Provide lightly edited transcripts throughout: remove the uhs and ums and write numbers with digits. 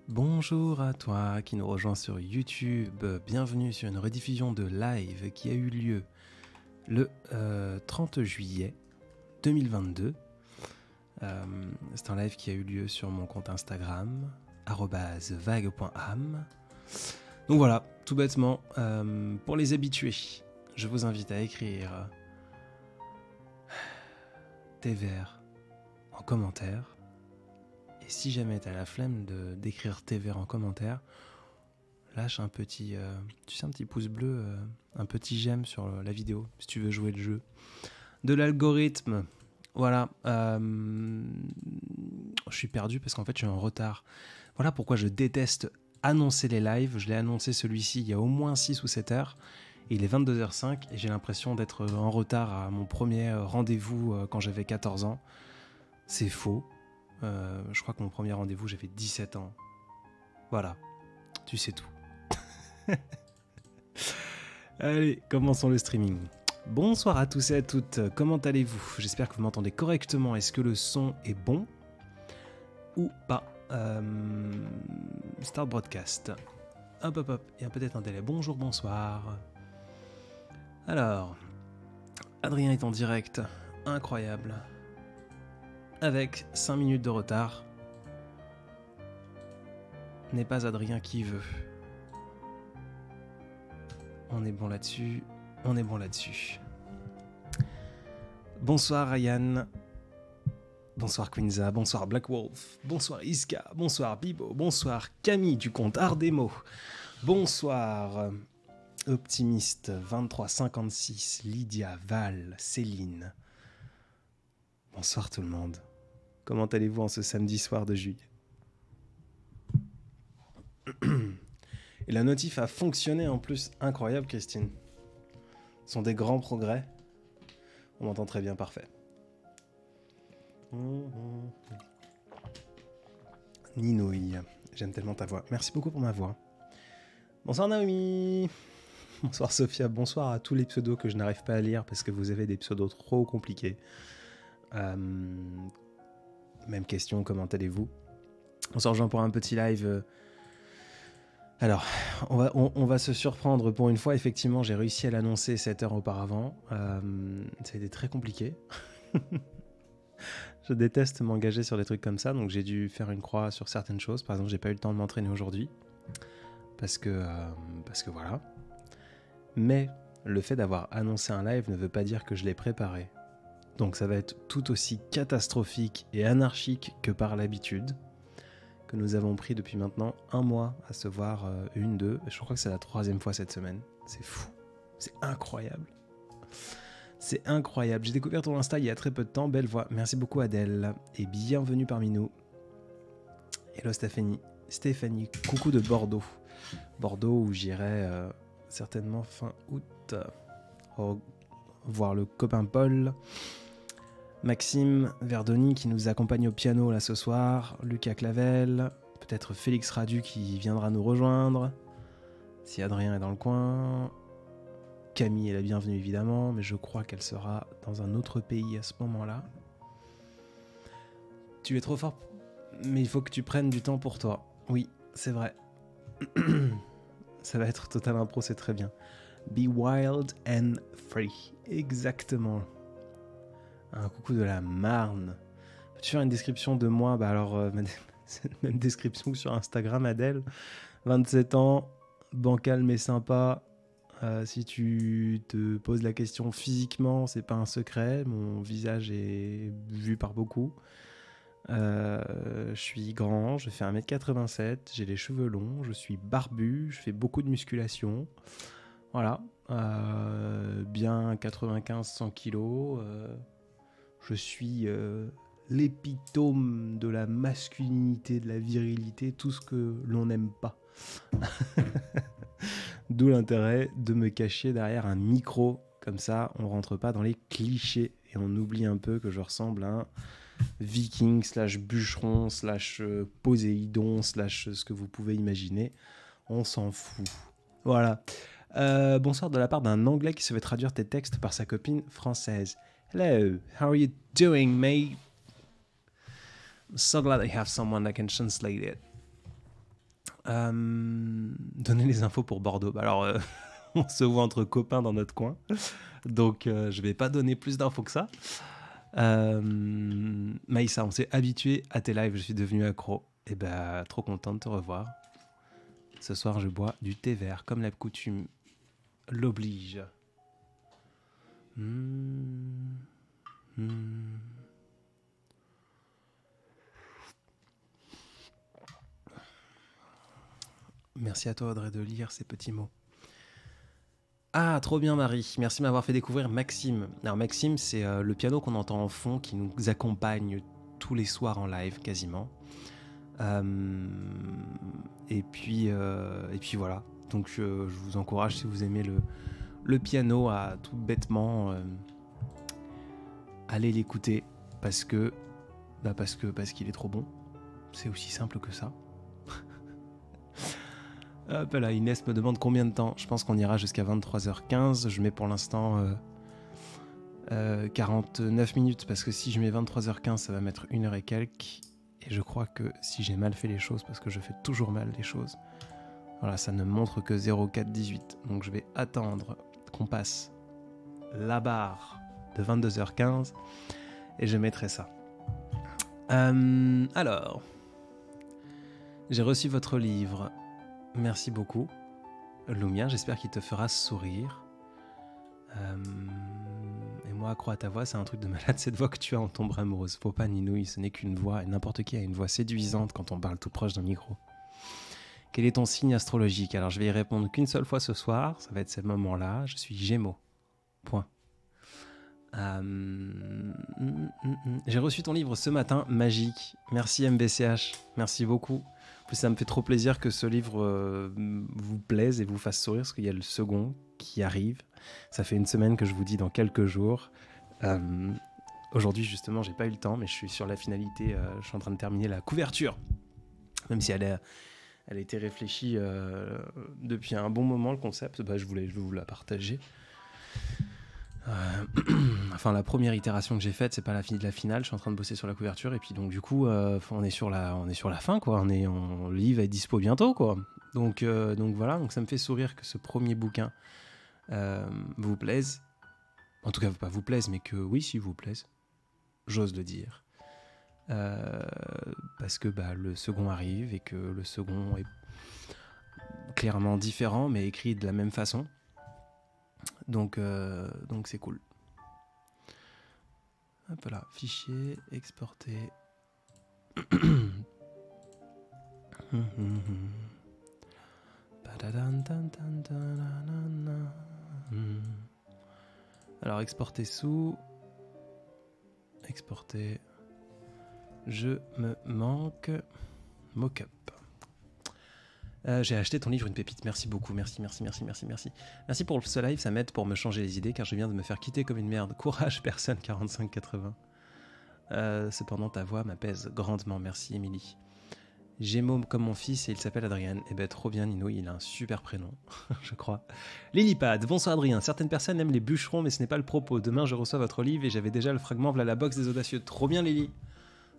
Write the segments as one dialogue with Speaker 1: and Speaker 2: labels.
Speaker 1: Bonjour à toi qui nous rejoins sur YouTube, bienvenue sur une rediffusion de live qui a eu lieu le 30 juillet 2022. C'est un live qui a eu lieu sur mon compte Instagram, @vague.am. Donc voilà, tout bêtement, pour les habitués, je vous invite à écrire tes vers en commentaire. Et si jamais tu as la flemme d'écrire tes vers en commentaire, lâche un petit, un petit pouce bleu, un petit j'aime sur la vidéo, si tu veux jouer le jeu de l'algorithme. Voilà, je suis perdu parce qu'en fait je suis en retard. Voilà pourquoi je déteste annoncer les lives. Je l'ai annoncé celui-ci il y a au moins 6 ou 7 heures. Et il est 22h05 et j'ai l'impression d'être en retard à mon premier rendez-vous quand j'avais 14 ans. C'est faux. Je crois que mon premier rendez-vous, j'avais 17 ans. Voilà, tu sais tout. Allez, commençons le streaming. Bonsoir à tous et à toutes, comment allez-vous? J'espère que vous m'entendez correctement. Est-ce que le son est bon ou pas? Start broadcast. Hop, il y a peut-être un délai. Bonjour, bonsoir. Alors, Adrien est en direct, incroyable. Avec 5 minutes de retard. N'est pas Adrien qui veut. On est bon là-dessus. Bonsoir Ryan. Bonsoir Quinza. Bonsoir Black Wolf. Bonsoir Iska. Bonsoir Bibo. Bonsoir Camille du compte Ardemo. Bonsoir Optimiste 2356. Lydia, Val, Céline. Bonsoir tout le monde. Comment allez-vous en ce samedi soir de juillet? Et la notif a fonctionné en plus. Incroyable, Christine. Ce sont des grands progrès. On m'entend très bien, parfait. Ninouille, j'aime tellement ta voix. Merci beaucoup pour ma voix. Bonsoir Naomi. Bonsoir Sophia. Bonsoir à tous les pseudos que je n'arrive pas à lire parce que vous avez des pseudos trop compliqués. Même question, comment allez-vous? On se rejoint pour un petit live. Alors, on va se surprendre pour une fois. Effectivement, j'ai réussi à l'annoncer 7 heures auparavant. Ça a été très compliqué. Je déteste m'engager sur des trucs comme ça, donc j'ai dû faire une croix sur certaines choses. Par exemple, j'ai pas eu le temps de m'entraîner aujourd'hui. Parce que voilà. Mais le fait d'avoir annoncé un live ne veut pas dire que je l'ai préparé. Donc ça va être tout aussi catastrophique et anarchique que par l'habitude, que nous avons pris depuis maintenant 1 mois à se voir je crois que c'est la 3e fois cette semaine. C'est fou, c'est incroyable. C'est incroyable, j'ai découvert ton Insta il y a très peu de temps, belle voix, merci beaucoup Adèle, et bienvenue parmi nous. Hello Stéphanie, coucou de Bordeaux où j'irai certainement fin août, voir le copain Paul. Maxime Verdoni qui nous accompagne au piano là ce soir, Lucas Clavel, peut-être Félix Radu qui viendra nous rejoindre, si Adrien est dans le coin, Camille est la bienvenue évidemment, mais je crois qu'elle sera dans un autre pays à ce moment-là. Tu es trop fort, mais il faut que tu prennes du temps pour toi. Oui, c'est vrai. Ça va être total impro, c'est très bien. Be wild and free, exactement. Un coucou de la Marne. Peux-tu faire une description de moi? Bah alors, c'est la même description que sur Instagram, Adèle. 27 ans, bancal mais sympa. Si tu te poses la question physiquement, c'est pas un secret. Mon visage est vu par beaucoup. Je suis grand, je fais 1m87, j'ai les cheveux longs, je suis barbu, je fais beaucoup de musculation. Voilà. Bien 95-100 kilos. Je suis l'épitome de la masculinité, de la virilité, tout ce que l'on n'aime pas. D'où l'intérêt de me cacher derrière un micro. Comme ça, on rentre pas dans les clichés et on oublie un peu que je ressemble à un viking / bûcheron / poséidon / ce que vous pouvez imaginer. On s'en fout. Voilà. Bonsoir de la part d'un Anglais qui se fait traduire tes textes par sa copine française. Hello, how are you doing, mate? I'm so glad I have someone that can translate it. Donner les infos pour Bordeaux. Bah alors, on se voit entre copains dans notre coin. Donc, je vais pas donner plus d'infos que ça. Maïssa, on s'est habitué à tes lives. Je suis devenu accro. Et bah, trop content de te revoir. Ce soir, je bois du thé vert, comme la coutume l'oblige. Merci à toi, Audrey, de lire ces petits mots. Ah, trop bien, Marie. Merci de m'avoir fait découvrir Maxime. Alors, Maxime, c'est le piano qu'on entend en fond qui nous accompagne tous les soirs en live, quasiment. Et puis voilà. Donc, je vous encourage, si vous aimez le piano, à tout bêtement aller l'écouter parce qu'il est trop bon. C'est aussi simple que ça. Hop là, Inès me demande combien de temps. Je pense qu'on ira jusqu'à 23h15. Je mets pour l'instant 49 minutes parce que si je mets 23h15, ça va mettre 1 heure et quelques. Et je crois que si j'ai mal fait les choses, parce que je fais toujours mal les choses, voilà, ça ne montre que 0418. Donc je vais attendre qu'on passe la barre de 22h15 et je mettrai ça. Alors, j'ai reçu votre livre. Merci beaucoup, Lumia. J'espère qu'il te fera sourire. Et moi, accro à ta voix, c'est un truc de malade, cette voix que tu as en tombe amoureuse. Faut pas, Ninouille, ce n'est qu'une voix, et n'importe qui a une voix séduisante quand on parle tout proche d'un micro. Quel est ton signe astrologique? Alors, je vais y répondre qu'une seule fois ce soir, ça va être ce moment-là. Je suis Gémeaux. Point. J'ai reçu ton livre ce matin, magique. Merci MBCH, merci beaucoup. En plus, ça me fait trop plaisir que ce livre vous plaise et vous fasse sourire, parce qu'il y a le second qui arrive. Ça fait 1 semaine que je vous dis dans quelques jours. Aujourd'hui, justement, j'ai pas eu le temps, mais je suis sur la finalité. Je suis en train de terminer la couverture, même si elle a été réfléchie depuis un bon moment, le concept. Bah, je voulais vous la partager. Enfin, la première itération que j'ai faite, c'est pas la finale. Je suis en train de bosser sur la couverture et puis donc du coup, on est sur la fin, quoi. Le livre est dispo bientôt, quoi. Donc voilà. Donc ça me fait sourire que ce premier bouquin vous plaise. En tout cas, pas vous plaise, mais que oui, si vous plaise, j'ose le dire. Parce que le second arrive et que le second est clairement différent, mais écrit de la même façon. Donc c'est cool. Hop là, fichier, exporter. Alors exporter sous. Exporter. Je me manque. Mockup. J'ai acheté ton livre, une pépite. Merci beaucoup. Merci. Merci pour ce live, ça m'aide pour me changer les idées car je viens de me faire quitter comme une merde. Courage, personne 4580. Cependant, ta voix m'apaise grandement. Merci, Émilie. Gémeaux comme mon fils et il s'appelle Adrien. Eh ben, trop bien, Nino, il a un super prénom, je crois. Lilipad, bonsoir Adrien. Certaines personnes aiment les bûcherons, mais ce n'est pas le propos. Demain, je reçois votre livre et j'avais déjà le fragment v'là la box des audacieux. Trop bien, Lily.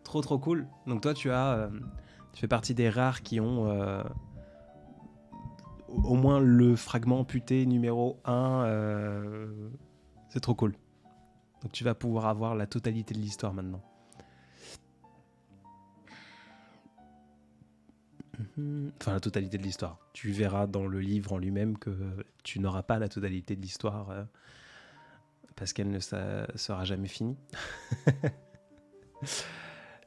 Speaker 1: Trop cool. Donc toi, tu fais partie des rares qui ont au moins le fragment puté numéro 1. C'est trop cool. Donc tu vas pouvoir avoir la totalité de l'histoire maintenant. Enfin, la totalité de l'histoire. Tu verras dans le livre en lui-même que tu n'auras pas la totalité de l'histoire parce qu'elle ne sera jamais finie.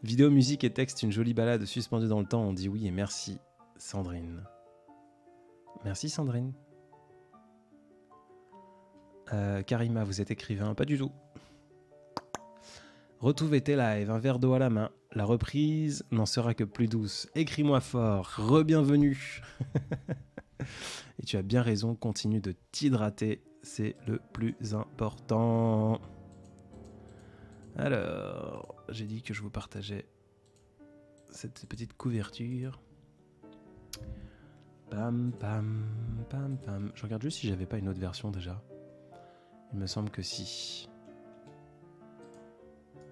Speaker 1: Vidéo, musique et texte, une jolie balade suspendue dans le temps. On dit oui et merci, Sandrine. Merci, Sandrine. Karima, vous êtes écrivain? Pas du tout. Retrouve tes lives, un verre d'eau à la main. La reprise n'en sera que plus douce. Écris-moi fort, re-bienvenue. Et tu as bien raison, continue de t'hydrater, c'est le plus important. Alors, j'ai dit que je vous partageais cette petite couverture. Pam, pam, pam, pam. Je regarde juste si j'avais pas une autre version déjà. Il me semble que si.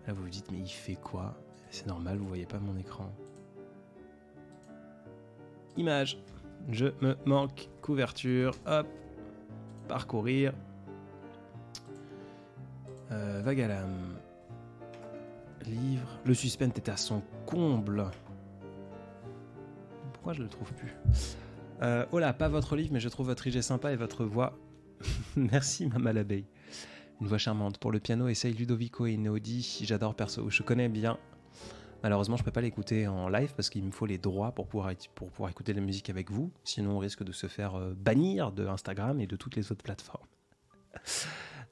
Speaker 1: Là, vous vous dites, mais il fait quoi? C'est normal, vous voyez pas mon écran. Image. Je me manque. Couverture. Hop. Parcourir. Vague à l'âme. Livre. Le suspense est à son comble. Pourquoi je le trouve plus? Oh là, pas votre livre, mais je trouve votre IG sympa et votre voix. Merci, Mama l'abeille. Une voix charmante. Pour le piano, essaye Ludovico Einaudi. J'adore perso. Je connais bien. Malheureusement, je peux pas l'écouter en live parce qu'il me faut les droits pour pouvoir écouter la musique avec vous. Sinon, on risque de se faire bannir de Instagram et de toutes les autres plateformes.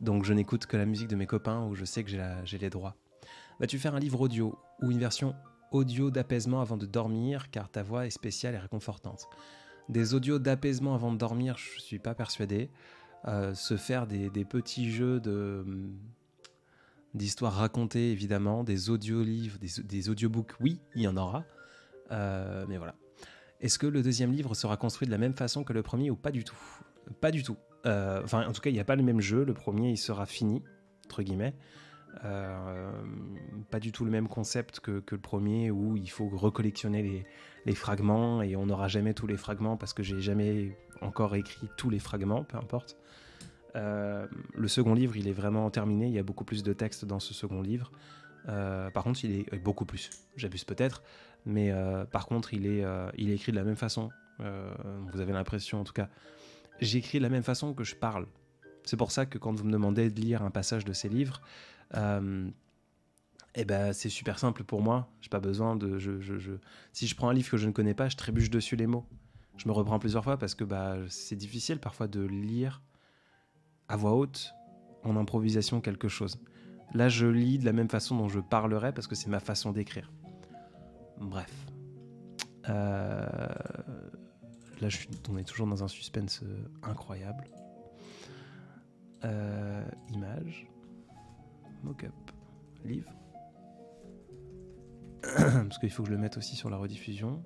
Speaker 1: Donc, je n'écoute que la musique de mes copains où je sais que j'ai les droits. Vas-tu faire un livre audio ou une version audio d'apaisement avant de dormir, car ta voix est spéciale et réconfortante? Des audios d'apaisement avant de dormir, je suis pas persuadé. Se faire des petits jeux d'histoires racontées, évidemment, des audiolivres, des audiobooks, oui, il y en aura. Mais voilà. Est-ce que le deuxième livre sera construit de la même façon que le premier ou pas du tout? Pas du tout. Enfin, en tout cas, il n'y a pas le même jeu. Le premier, il sera fini, entre guillemets. Pas du tout le même concept que le premier, où il faut recollectionner les fragments, et on n'aura jamais tous les fragments parce que j'ai jamais encore écrit tous les fragments, peu importe. Le second livre, il est vraiment terminé. Il y a beaucoup plus de texte dans ce second livre. Par contre, il est beaucoup plus. J'abuse peut-être, mais par contre, il est écrit de la même façon. Vous avez l'impression, en tout cas, j'écris de la même façon que je parle. C'est pour ça que quand vous me demandez de lire un passage de ces livres, c'est super simple pour moi. J'ai pas besoin de. Si je prends un livre que je ne connais pas, je trébuche dessus les mots. Je me reprends plusieurs fois parce que c'est difficile parfois de lire à voix haute, en improvisation, quelque chose. Là, je lis de la même façon dont je parlerais parce que c'est ma façon d'écrire. Bref. Là, on est toujours dans un suspense incroyable. Image. Mock-up. Livre. Parce qu'il faut que je le mette aussi sur la rediffusion.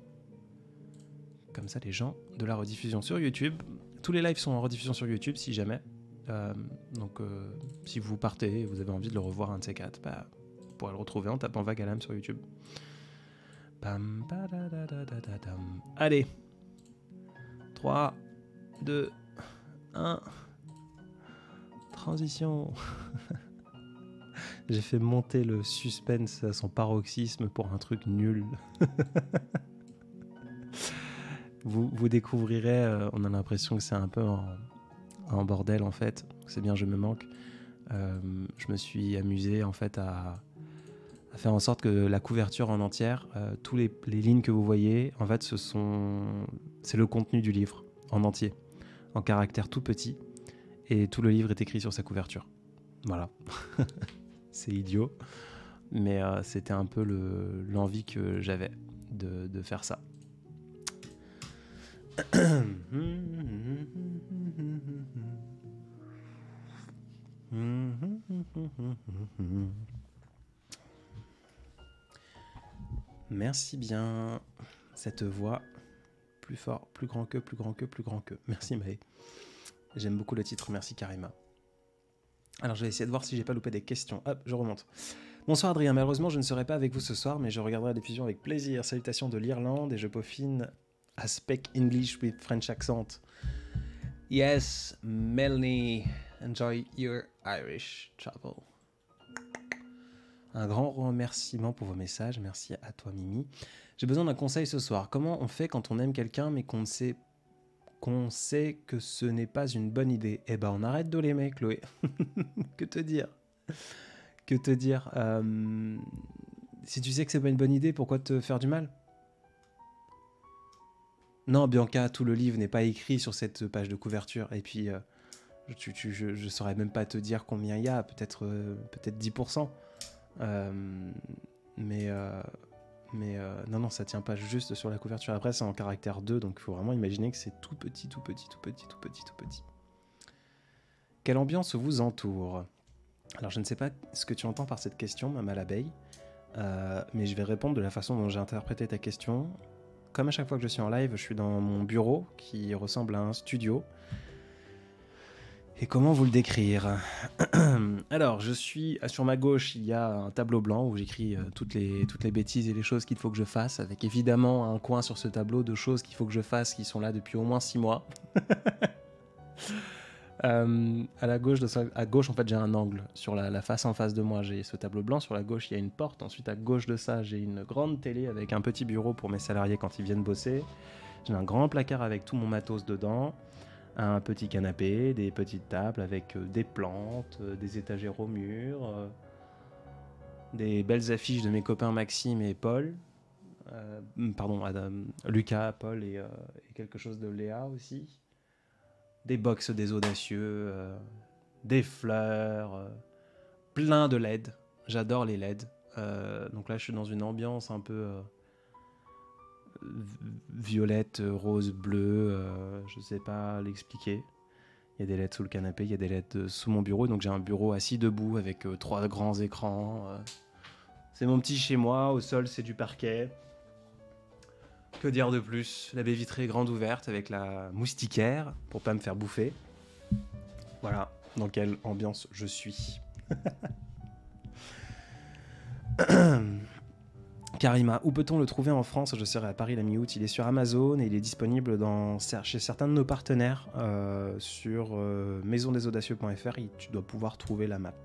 Speaker 1: Comme ça, les gens de la rediffusion sur YouTube. Tous les lives sont en rediffusion sur YouTube, si jamais. Donc, si vous partez et vous avez envie de le revoir un de ces quatre, vous pourrez le retrouver en tapant Vague à l'âme sur YouTube. Allez. 3, 2, 1. Transition. J'ai fait monter le suspense à son paroxysme pour un truc nul. Vous découvrirez, on a l'impression que c'est un peu en bordel en fait. C'est bien, je me manque. Je me suis amusé en fait à faire en sorte que la couverture en entière, tous les lignes que vous voyez, en fait, c'est le contenu du livre en entier, en caractère tout petit, et tout le livre est écrit sur sa couverture. Voilà. C'est idiot, mais c'était un peu l'envie que j'avais de faire ça. Merci bien. Cette voix, plus fort, plus grand que, plus grand que, plus grand que. Merci Maë. J'aime beaucoup le titre, merci Karima. Alors je vais essayer de voir si j'ai pas loupé des questions. Hop, je remonte. Bonsoir Adrien, malheureusement je ne serai pas avec vous ce soir, mais je regarderai la diffusion avec plaisir. Salutations de l'Irlande et je peaufine à speak English with French accent. Yes, Melanie, enjoy your Irish travel. Un grand remerciement pour vos messages, merci à toi Mimi. J'ai besoin d'un conseil ce soir. Comment on fait quand on aime quelqu'un mais qu'on sait que ce n'est pas une bonne idée? Eh ben on arrête de l'aimer, Chloé. Que te dire? Si tu sais que c'est pas une bonne idée, pourquoi te faire du mal? Non, Bianca, tout le livre n'est pas écrit sur cette page de couverture. Et puis, je saurais même pas te dire combien il y a, peut-être 10%. Non, ça tient pas juste sur la couverture. Après, c'est en caractère 2, donc il faut vraiment imaginer que c'est tout petit. Quelle ambiance vous entoure? Alors, je ne sais pas ce que tu entends par cette question, Mama l'abeille, mais je vais répondre de la façon dont j'ai interprété ta question. Comme à chaque fois que je suis en live, je suis dans mon bureau qui ressemble à un studio. Et comment vous le décrire? Alors, je suis sur ma gauche, il y a un tableau blanc où j'écris toutes les bêtises et les choses qu'il faut que je fasse, avec évidemment un coin sur ce tableau de choses qu'il faut que je fasse qui sont là depuis au moins 6 mois. À gauche, en fait, j'ai un angle. Sur la face en face de moi, j'ai ce tableau blanc. Sur la gauche, il y a une porte. Ensuite, à gauche de ça, j'ai une grande télé avec un petit bureau pour mes salariés quand ils viennent bosser. J'ai un grand placard avec tout mon matos dedans. Un petit canapé, des petites tables avec des plantes, des étagères au mur, des belles affiches de mes copains Maxime et Paul. Pardon, Adam, Lucas, Paul et quelque chose de Léa aussi. Des box des audacieux, des fleurs, plein de LED. J'adore les LED. Donc là, je suis dans une ambiance un peu violette, rose, bleu. Je sais pas l'expliquer. Il y a des LED sous le canapé, il y a des LED sous mon bureau. Donc j'ai un bureau assis debout avec 3 grands écrans. C'est mon petit chez moi. Au sol, c'est du parquet. Que dire de plus? La baie vitrée grande ouverte avec la moustiquaire pour pas me faire bouffer. Voilà dans quelle ambiance je suis. Karima, où peut-on le trouver en France? Je serai à Paris la mi-août. Il est sur Amazon et il est disponible chez certains de nos partenaires sur maisondesaudacieux.fr. Tu dois pouvoir trouver la map,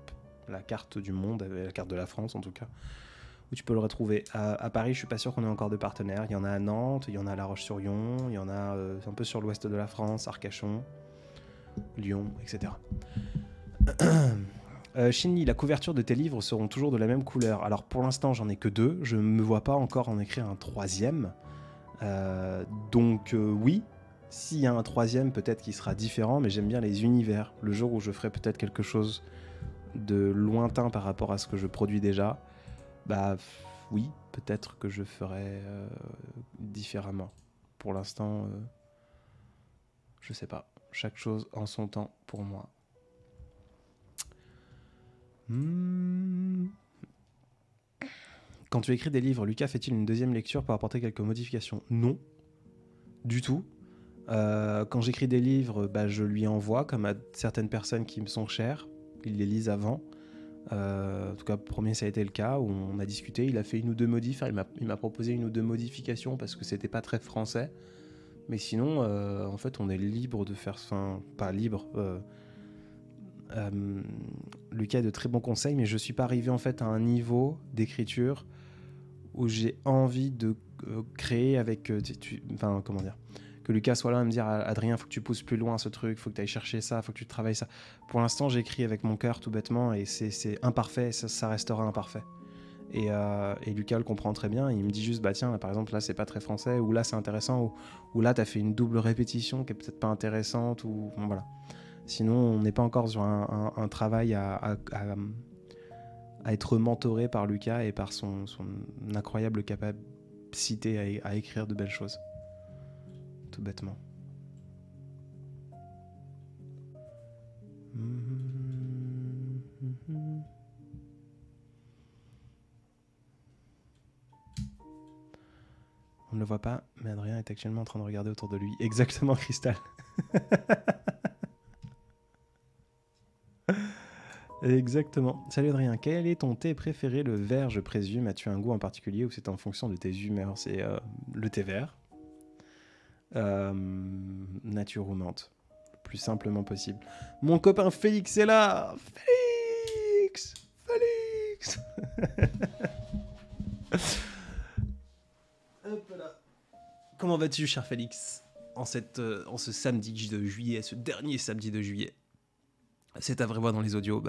Speaker 1: la carte du monde, la carte de la France en tout cas, où tu peux le retrouver. À Paris, je suis pas sûr qu'on ait encore de partenaires. Il y en a à Nantes, il y en a à La Roche-sur-Yon, il y en a un peu sur l'ouest de la France, Arcachon, Lyon, etc. Shinny, la couverture de tes livres seront toujours de la même couleur. Alors pour l'instant, j'en ai que 2. Je ne me vois pas encore en écrire un 3e. Donc oui, s'il y a un 3e, peut-être qu'il sera différent, mais j'aime bien les univers. Le jour où je ferai peut-être quelque chose de lointain par rapport à ce que je produis déjà, bah oui, peut-être que je ferai différemment. Pour l'instant, je sais pas. Chaque chose en son temps pour moi. Quand tu écris des livres, Lucas fait-il une deuxième lecture pour apporter quelques modifications? Non, du tout. Quand j'écris des livres, je lui envoie, comme à certaines personnes qui me sont chères. Ils les lisent avant. En tout cas, premier, ça a été le cas où on a discuté. Il a fait 1 ou 2 modifs. Il m'a proposé 1 ou 2 modifications parce que c'était pas très français. Mais sinon, en fait, on est libre de faire... Enfin, pas libre... Lucas a de très bons conseils, mais je suis pas arrivé en fait à un niveau d'écriture où j'ai envie de créer avec... Enfin, comment dire, que Lucas soit là à me dire Adrien, faut que tu pousses plus loin ce truc, faut que tu ailles chercher ça, faut que tu travailles ça. Pour l'instant, j'écris avec mon cœur tout bêtement et c'est imparfait, ça restera imparfait. Et Lucas le comprend très bien, il me dit juste bah tiens, là, par exemple là c'est pas très français, ou là c'est intéressant, ou là t'as fait une double répétition qui est peut-être pas intéressante, ou bon, voilà. Sinon on n'est pas encore sur un travail à être mentoré par Lucas et par son incroyable capacité à écrire de belles choses. Tout bêtement. On ne le voit pas, mais Adrien est actuellement en train de regarder autour de lui. Exactement, Cristal. Exactement. Salut Adrien, quel est ton thé préféré? Le vert, je présume. As-tu un goût en particulier ou c'est en fonction de tes humeurs? C'est le thé vert. Nature ou menthe. Le plus simplement possible. Mon copain Félix est là. Félix Hop là. Comment vas-tu, cher Félix, en ce samedi de juillet, ce dernier samedi de juillet? C'est ta vraie voix dans les audios?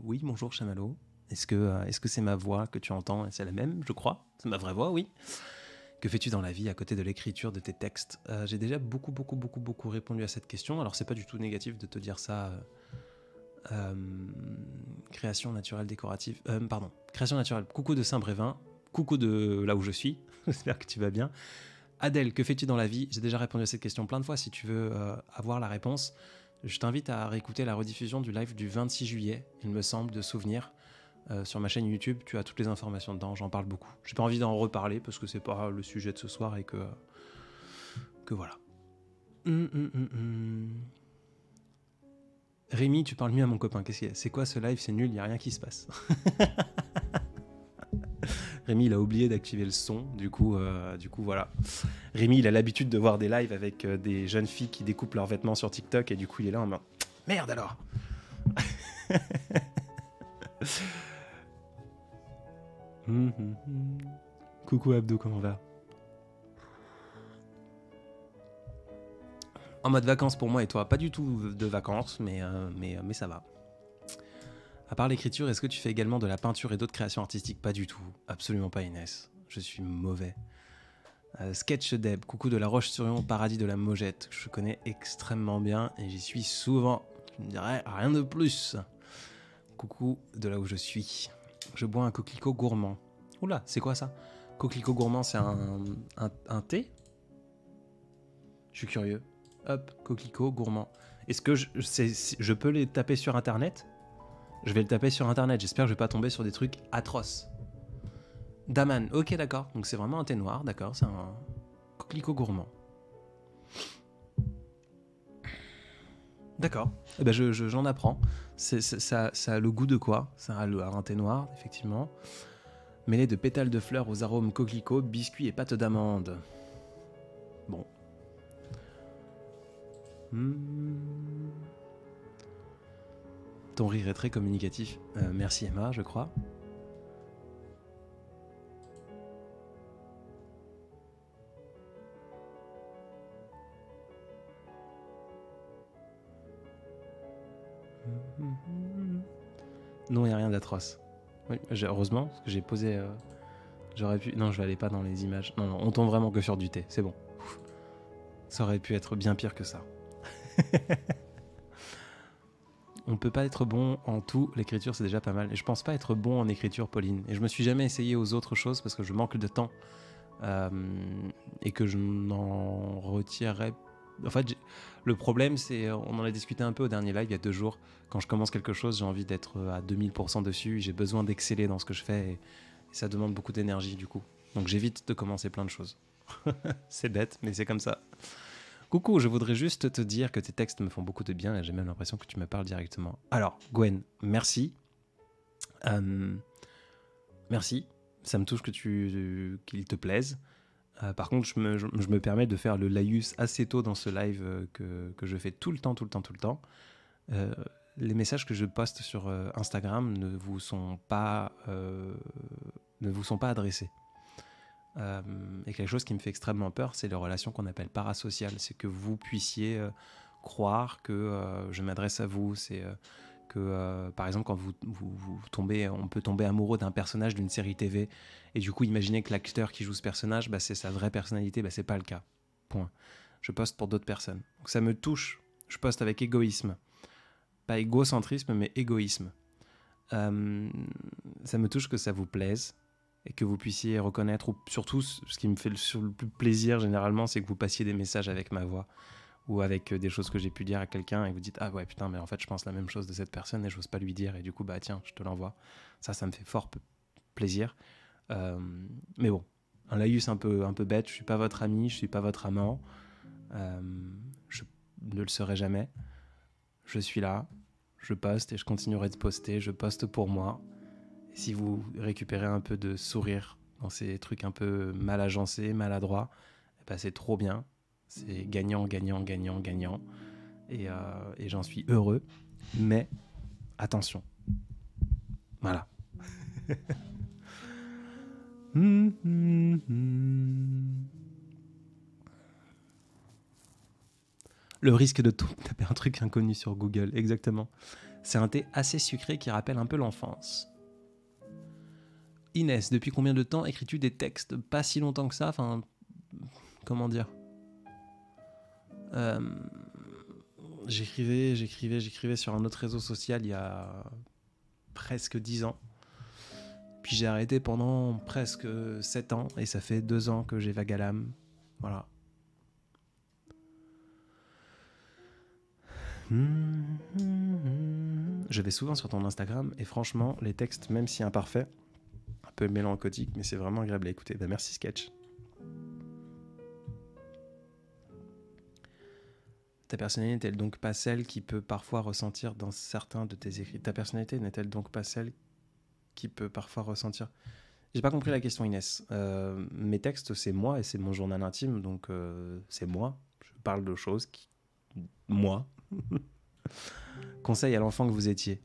Speaker 1: Oui, bonjour Chamallow. Est-ce que c'est ma voix que tu entends? C'est la même, je crois. C'est ma vraie voix, oui. Que fais-tu dans la vie à côté de l'écriture de tes textes? J'ai déjà beaucoup répondu à cette question. Alors, c'est pas du tout négatif de te dire ça. Création naturelle décorative. Création naturelle. Coucou de Saint-Brévin. Coucou de là où je suis. J'espère que tu vas bien. Adèle, que fais-tu dans la vie? J'ai déjà répondu à cette question plein de fois. Si tu veux avoir la réponse, je t'invite à réécouter la rediffusion du live du 26 juillet, il me semble, de souvenir. Sur ma chaîne YouTube, tu as toutes les informations dedans, j'en parle beaucoup. J'ai pas envie d'en reparler parce que c'est pas le sujet de ce soir et que voilà. Rémi, tu parles mieux à mon copain. Qu'est-ce qu'il y a? C'est quoi ce live? C'est nul, il n'y a rien qui se passe. Rémi, il a oublié d'activer le son, du coup, voilà. Rémi, il a l'habitude de voir des lives avec des jeunes filles qui découpent leurs vêtements sur TikTok et du coup, il est là en mode merde alors. Coucou Abdo, comment va? En mode vacances pour moi et toi, pas du tout de vacances, mais ça va. À part l'écriture, est-ce que tu fais également de la peinture et d'autres créations artistiques? Pas du tout, absolument pas Inès, je suis mauvais. Sketch Deb, coucou de la Roche-sur-Yon, paradis de la Mogette, que je connais extrêmement bien et j'y suis souvent, je ne dirais rien de plus. Coucou de là où je suis. Je bois un coquelicot gourmand. Oula, c'est quoi ça? Coquelicot gourmand, c'est un thé? Je suis curieux. Hop, coquelicot gourmand. Est-ce que je peux les taper sur internet? Je vais le taper sur internet, j'espère que je vais pas tomber sur des trucs atroces. Daman, ok d'accord, donc c'est vraiment un thé noir, d'accord, c'est un coquelicot gourmand. D'accord, eh ben j'en apprends. Ça a le goût de quoi? Ça a un thé noir, effectivement. Mêlé de pétales de fleurs aux arômes coquelicot, biscuits et pâte d'amande. Bon. Ton rire est très communicatif. Merci Emma, je crois. Non, il n'y a rien d'atroce. Oui, heureusement, parce que j'ai posé... j'aurais pu... Non, je vais aller pas dans les images. Non, on tombe vraiment que sur du thé, c'est bon. Ça aurait pu être bien pire que ça. On peut pas être bon en tout, l'écriture c'est déjà pas mal. Et je pense pas être bon en écriture, Pauline. Et je me suis jamais essayé aux autres choses parce que je manque de temps. Et que je n'en retirerais. En fait, le problème, c'est, on en a discuté un peu au dernier live il y a 2 jours. Quand je commence quelque chose, j'ai envie d'être à 2000% dessus. J'ai besoin d'exceller dans ce que je fais et ça demande beaucoup d'énergie du coup. Donc j'évite de commencer plein de choses. C'est bête, mais c'est comme ça. Coucou, je voudrais juste te dire que tes textes me font beaucoup de bien et j'ai même l'impression que tu me parles directement. Alors, Gwen, merci. Merci. Ça me touche qu'il te plaise. Par contre, je me permets de faire le laïus assez tôt dans ce live que je fais tout le temps. Les messages que je poste sur Instagram ne vous sont pas adressés. Et quelque chose qui me fait extrêmement peur, c'est les relations qu'on appelle parasociales. C'est que vous puissiez croire que je m'adresse à vous. C'est que, par exemple, quand vous tombez, on peut tomber amoureux d'un personnage d'une série TV, et du coup, imaginez que l'acteur qui joue ce personnage, bah, c'est sa vraie personnalité. Bah, c'est pas le cas. Point. Je poste pour d'autres personnes. Donc ça me touche. Je poste avec égoïsme. Pas égocentrisme, mais égoïsme. Ça me touche que ça vous plaise et que vous puissiez reconnaître, ou surtout, ce qui me fait le plus plaisir généralement, c'est que vous passiez des messages avec ma voix ou avec des choses que j'ai pu dire à quelqu'un et vous dites « Ah ouais, putain, mais en fait, je pense la même chose de cette personne et j'ose pas lui dire. » Et du coup, bah tiens, je te l'envoie. Ça me fait fort plaisir. Mais bon, un laïus un peu bête. Je suis pas votre ami, je suis pas votre amant. Je ne le serai jamais. Je suis là, je poste et je continuerai de poster. Je poste pour moi. Et si vous récupérez un peu de sourire dans ces trucs un peu mal agencés, maladroits, bah c'est trop bien. C'est gagnant. Et j'en suis heureux. Mais attention. Voilà. Le risque de taper un truc inconnu sur Google, exactement. C'est un thé assez sucré qui rappelle un peu l'enfance. Inès, depuis combien de temps écris-tu des textes? Pas si longtemps que ça, enfin... Comment dire? J'écrivais sur un autre réseau social il y a presque 10 ans. Puis j'ai arrêté pendant presque 7 ans et ça fait 2 ans que j'ai vague à l'âme. Voilà. Je vais souvent sur ton Instagram et franchement, les textes, même si imparfaits, un peu mélancoliques, mais c'est vraiment agréable à écouter. Bah, merci Sketch. Ta personnalité n'est-elle donc pas celle qui peut parfois ressentir dans certains de tes écrits? Ta personnalité n'est-elle donc pas celle qui peut parfois ressentir... J'ai pas compris la question, Inès. Mes textes, c'est moi et c'est mon journal intime, donc c'est moi. Je parle de choses qui... Moi. Conseil à l'enfant que vous étiez.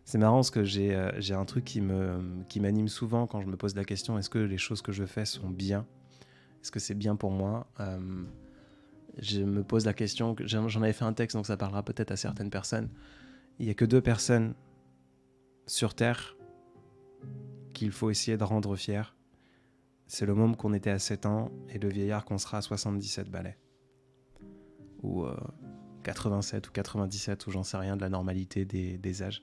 Speaker 1: C'est marrant parce que j'ai un truc qui m'anime souvent quand je me pose la question, est-ce que les choses que je fais sont bien? Est-ce que c'est bien pour moi? Je me pose la question, j'en avais fait un texte, donc ça parlera peut-être à certaines personnes. Il n'y a que 2 personnes sur Terre qu'il faut essayer de rendre fiers. C'est le môme qu'on était à 7 ans et le vieillard qu'on sera à 77 balais. Ou 87 ou 97, ou j'en sais rien de la normalité des âges.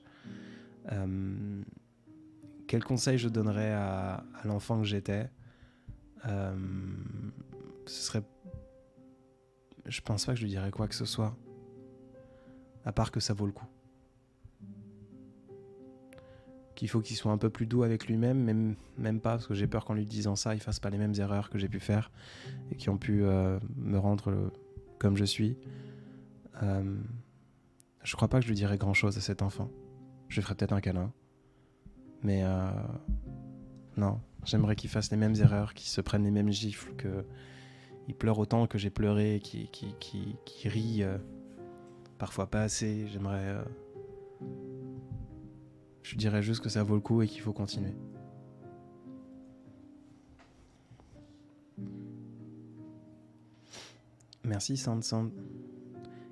Speaker 1: Quel conseil je donnerais à l'enfant que j'étais? Ce serait... Je pense pas que je lui dirais quoi que ce soit, à part que ça vaut le coup. Qu'il faut qu'il soit un peu plus doux avec lui-même, même pas, parce que j'ai peur qu'en lui disant ça, il fasse pas les mêmes erreurs que j'ai pu faire et qui ont pu me rendre comme je suis. Je crois pas que je lui dirais grand-chose à cet enfant. Je lui ferais peut-être un câlin. Mais non, j'aimerais qu'il fasse les mêmes erreurs, qu'il se prenne les mêmes gifles, qu'il pleure autant que j'ai pleuré, qu'il rit parfois pas assez. Je lui dirais juste que ça vaut le coup et qu'il faut continuer. Merci Sand.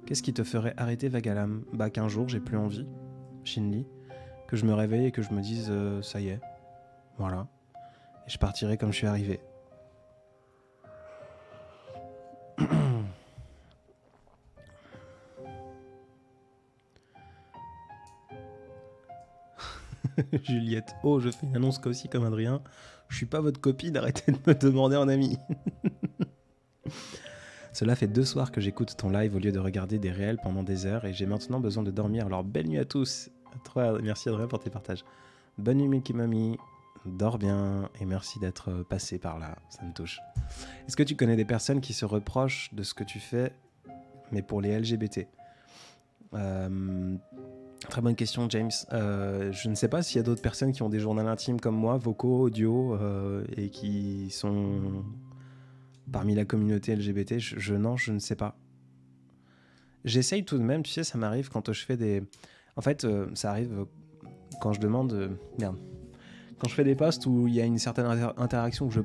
Speaker 1: Qu'est-ce qui te ferait arrêter Vagalam? Bah qu'un jour j'ai plus envie, Shinli, que je me réveille et que je me dise ça y est, voilà, et je partirai comme je suis arrivé. Juliette, oh je fais une annonce aussi comme Adrien, je suis pas votre copine, arrêtez de me demander en ami. Cela fait 2 soirs que j'écoute ton live au lieu de regarder des réels pendant des heures et j'ai maintenant besoin de dormir, alors belle nuit à tous. Merci Adrien pour tes partages. Bonne nuit Milky Mommy, dors bien et merci d'être passé par là, ça me touche. Est-ce que tu connais des personnes qui se reprochent de ce que tu fais, mais pour les LGBT? Très bonne question James. Je ne sais pas s'il y a d'autres personnes qui ont des journaux intimes comme moi, vocaux, audio, et qui sont parmi la communauté LGBT. Je ne sais pas. J'essaye tout de même, tu sais, ça m'arrive quand je fais des... En fait, ça arrive quand je demande... Merde. Quand je fais des posts où il y a une certaine interaction, que je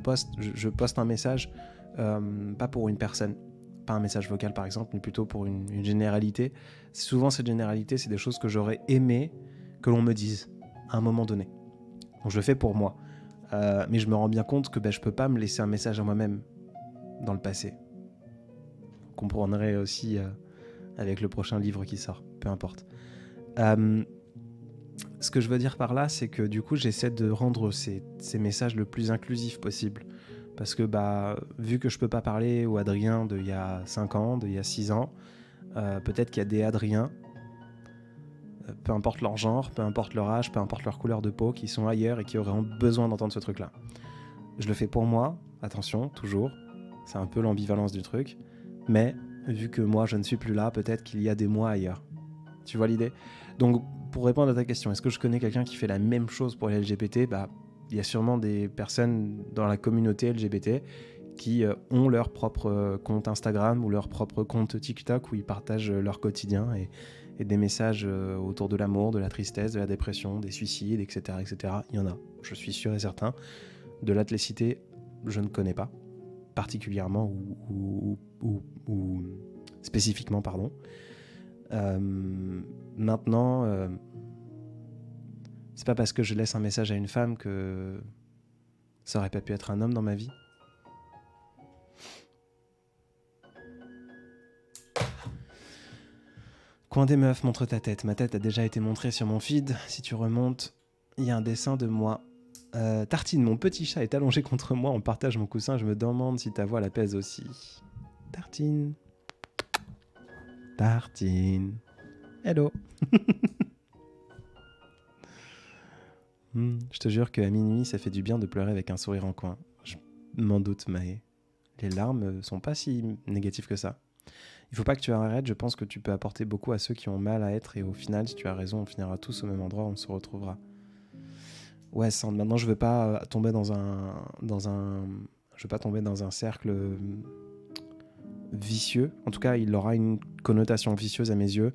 Speaker 1: poste un message, pas pour une personne, pas un message vocal par exemple, mais plutôt pour une généralité. Souvent cette généralité, c'est des choses que j'aurais aimé que l'on me dise à un moment donné. Donc je le fais pour moi. Mais je me rends bien compte que je peux pas me laisser un message à moi-même dans le passé. Vous comprendrez aussi avec le prochain livre qui sort, peu importe. Ce que je veux dire par là, c'est que du coup, j'essaie de rendre ces messages le plus inclusif possible. Parce que vu que je peux pas parler aux Adrien d'il y a 5 ans, d'il y a 6 ans, peut-être qu'il y a des Adriens, peu importe leur genre, peu importe leur âge, peu importe leur couleur de peau, qui sont ailleurs et qui auraient besoin d'entendre ce truc-là. Je le fais pour moi, attention, toujours, c'est un peu l'ambivalence du truc, mais vu que moi je ne suis plus là, peut-être qu'il y a des moi ailleurs. Tu vois l'idée? Donc, pour répondre à ta question, est-ce que je connais quelqu'un qui fait la même chose pour les LGBT? Il y a sûrement des personnes dans la communauté LGBT qui ont leur propre compte Instagram ou leur propre compte TikTok où ils partagent leur quotidien et des messages autour de l'amour, de la tristesse, de la dépression, des suicides, etc., etc. Il y en a, je suis sûr et certain. De l'athlécité, je ne connais pas particulièrement ou spécifiquement, pardon. Maintenant, c'est pas parce que je laisse un message à une femme que ça aurait pas pu être un homme dans ma vie. Coin des meufs, montre ta tête. Ma tête a déjà été montrée sur mon feed. Si tu remontes, il y a un dessin de moi. Tartine, mon petit chat est allongé contre moi. On partage mon coussin. Je me demande si ta voix la pèse aussi. Tartine. Tartine. Hello. Je te jure qu'à minuit, ça fait du bien de pleurer avec un sourire en coin. Je m'en doute, Maë. Les larmes sont pas si négatives que ça. Il faut pas que tu arrêtes, je pense que tu peux apporter beaucoup à ceux qui ont mal à être, et au final, si tu as raison, on finira tous au même endroit, on se retrouvera. Ouais, Sand, maintenant je veux pas tomber dans je veux pas tomber dans un cercle vicieux. En tout cas, il aura une connotation vicieuse à mes yeux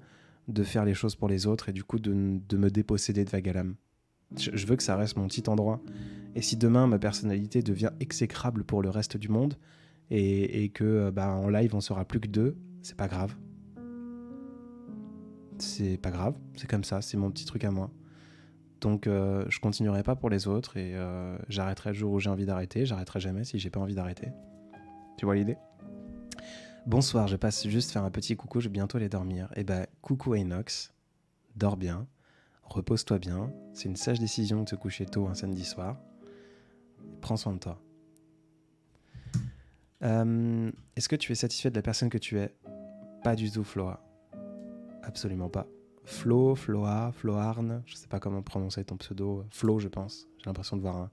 Speaker 1: de faire les choses pour les autres et du coup de me déposséder de Vagalam. Je veux que ça reste mon petit endroit. Et si demain ma personnalité devient exécrable pour le reste du monde et que en live on sera plus que 2, c'est pas grave. C'est pas grave, c'est comme ça, c'est mon petit truc à moi. Donc je continuerai pas pour les autres et j'arrêterai le jour où j'ai envie d'arrêter, j'arrêterai jamais si j'ai pas envie d'arrêter. Tu vois l'idée ? Bonsoir, je passe juste faire un petit coucou, je vais bientôt aller dormir. Et coucou Inox, dors bien, repose-toi bien, c'est une sage décision de se coucher tôt un samedi soir. Prends soin de toi. Est-ce que tu es satisfait de la personne que tu es ? Pas du tout, Floa. Absolument pas. Flo, Floa, Floarne, je sais pas comment prononcer ton pseudo. Flo, je pense. J'ai l'impression de voir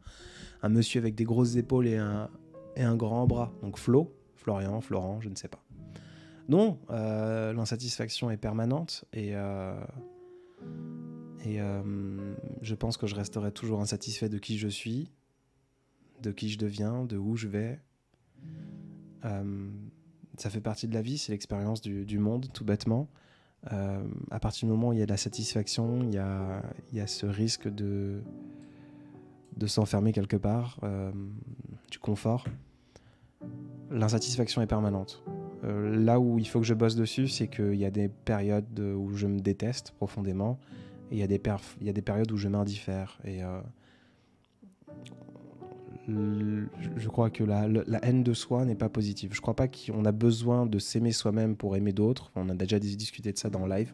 Speaker 1: un monsieur avec des grosses épaules et un grand bras. Donc Flo, Florian, Florent, je ne sais pas. Non, l'insatisfaction est permanente et je pense que je resterai toujours insatisfait de qui je suis, de qui je deviens, de où je vais. Ça fait partie de la vie, c'est l'expérience du monde, tout bêtement. À partir du moment où il y a de la satisfaction, il y a ce risque de s'enfermer quelque part, du confort. L'insatisfaction est permanente. Là où il faut que je bosse dessus, c'est qu'il y a des périodes où je me déteste profondément et il y a des périodes où je m'indiffère. Et je crois que la haine de soi n'est pas positive. Je crois pas qu'on a besoin de s'aimer soi-même pour aimer d'autres. On a déjà discuté de ça dans le live.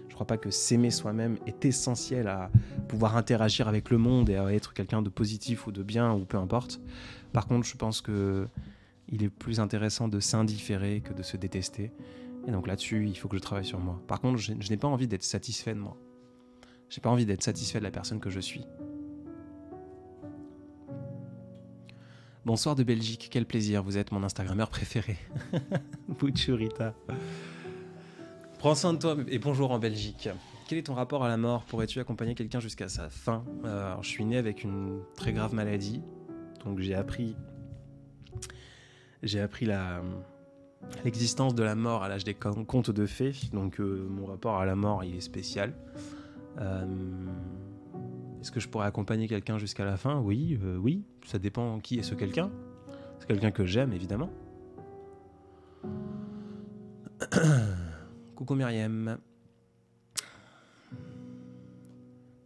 Speaker 1: Je crois pas que s'aimer soi-même est essentiel à pouvoir interagir avec le monde et à être quelqu'un de positif ou de bien ou peu importe. Par contre, je pense que il est plus intéressant de s'indifférer que de se détester. Et donc là-dessus, il faut que je travaille sur moi. Par contre, je n'ai pas envie d'être satisfait de moi. J'ai pas envie d'être satisfait de la personne que je suis. Bonsoir de Belgique, quel plaisir, vous êtes mon Instagrammeur préféré. Bouchurita. Prends soin de toi et bonjour en Belgique. Quel est ton rapport à la mort ? Pourrais-tu accompagner quelqu'un jusqu'à sa fin ? Alors, je suis né avec une très grave maladie, donc j'ai appris l'existence de la mort à l'âge des contes de fées, donc mon rapport à la mort il est spécial. Est-ce que je pourrais accompagner quelqu'un jusqu'à la fin ? Oui, ça dépend qui est ce quelqu'un. C'est quelqu'un que j'aime, évidemment. Coucou Myriam.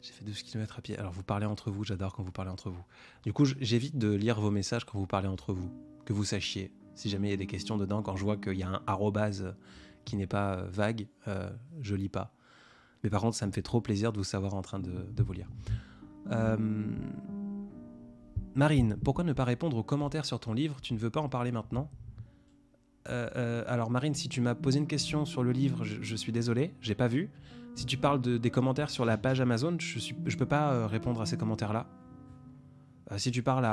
Speaker 1: J'ai fait 12 km à pied. Alors vous parlez entre vous, j'adore quand vous parlez entre vous. Du coup, j'évite de lire vos messages quand vous parlez entre vous. Que vous sachiez. Si jamais il y a des questions dedans, quand je vois qu'il y a un arrobase qui n'est pas vague, je lis pas. Mais par contre, ça me fait trop plaisir de vous savoir en train de vous lire. Marine, pourquoi ne pas répondre aux commentaires sur ton livre ? Tu ne veux pas en parler maintenant ? Alors Marine, si tu m'as posé une question sur le livre, je suis désolé, j'ai pas vu. Si tu parles des commentaires sur la page Amazon, je peux pas répondre à ces commentaires-là. Si tu parles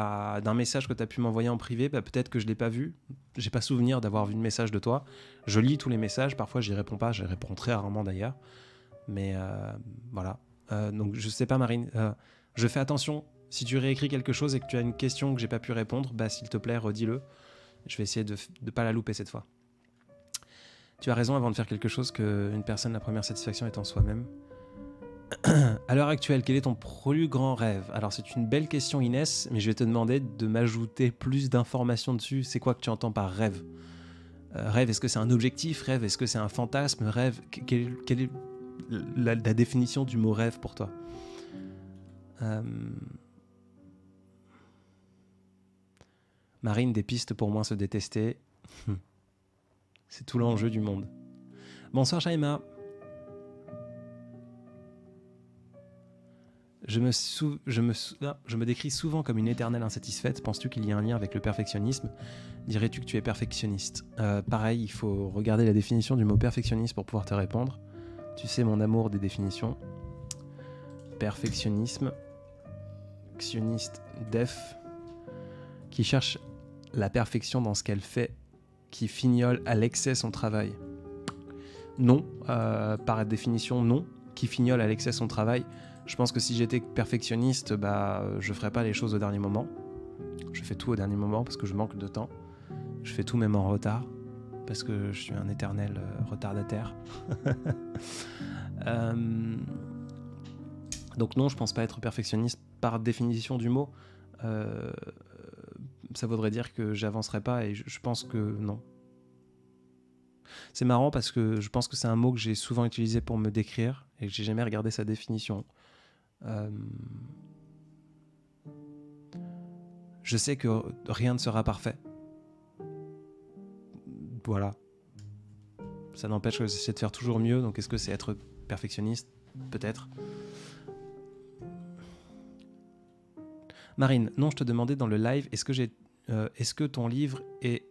Speaker 1: d'un message que tu as pu m'envoyer en privé, peut-être que je l'ai pas vu. J'ai pas souvenir d'avoir vu le message de toi. Je lis tous les messages, parfois j'y réponds pas, j'y réponds très rarement d'ailleurs. Mais voilà. Donc je sais pas Marine, je fais attention. Si tu réécris quelque chose et que tu as une question que j'ai pas pu répondre, s'il te plaît, redis-le. Je vais essayer de pas la louper cette fois. Tu as raison, avant de faire quelque chose, qu'une personne, la première satisfaction est en soi-même. À l'heure actuelle, quel est ton plus grand rêve ? Alors c'est une belle question Inès, mais je vais te demander de m'ajouter plus d'informations dessus. C'est quoi que tu entends par rêve ? Rêve, est-ce que c'est un objectif ? Rêve, est-ce que c'est un fantasme ? Rêve, quelle est la définition du mot rêve pour toi ? Marine, des pistes pour moins se détester. C'est tout l'enjeu du monde. Bonsoir Shaima. Je me décris souvent comme une éternelle insatisfaite. Penses-tu qu'il y a un lien avec le perfectionnisme ? Dirais-tu que tu es perfectionniste ? Pareil, il faut regarder la définition du mot perfectionniste pour pouvoir te répondre. Tu sais mon amour des définitions. Perfectionnisme. Actionniste, def. Qui cherche la perfection dans ce qu'elle fait, qui fignole à l'excès son travail. non, par définition non, qui fignole à l'excès son travail. Je pense que si j'étais perfectionniste, je ferais pas les choses au dernier moment. Je fais tout au dernier moment parce que je manque de temps. Je fais tout même en retard parce que je suis un éternel retardataire. Donc non, je pense pas être perfectionniste par définition du mot. Ça voudrait dire que j'avancerai pas et je pense que non. C'est marrant parce que je pense que c'est un mot que j'ai souvent utilisé pour me décrire et que j'ai jamais regardé sa définition. Je sais que rien ne sera parfait. Voilà. Ça n'empêche que j'essaie de faire toujours mieux, donc est-ce que c'est être perfectionniste ? Peut-être. Marine, non, je te demandais dans le live, est-ce que ton livre est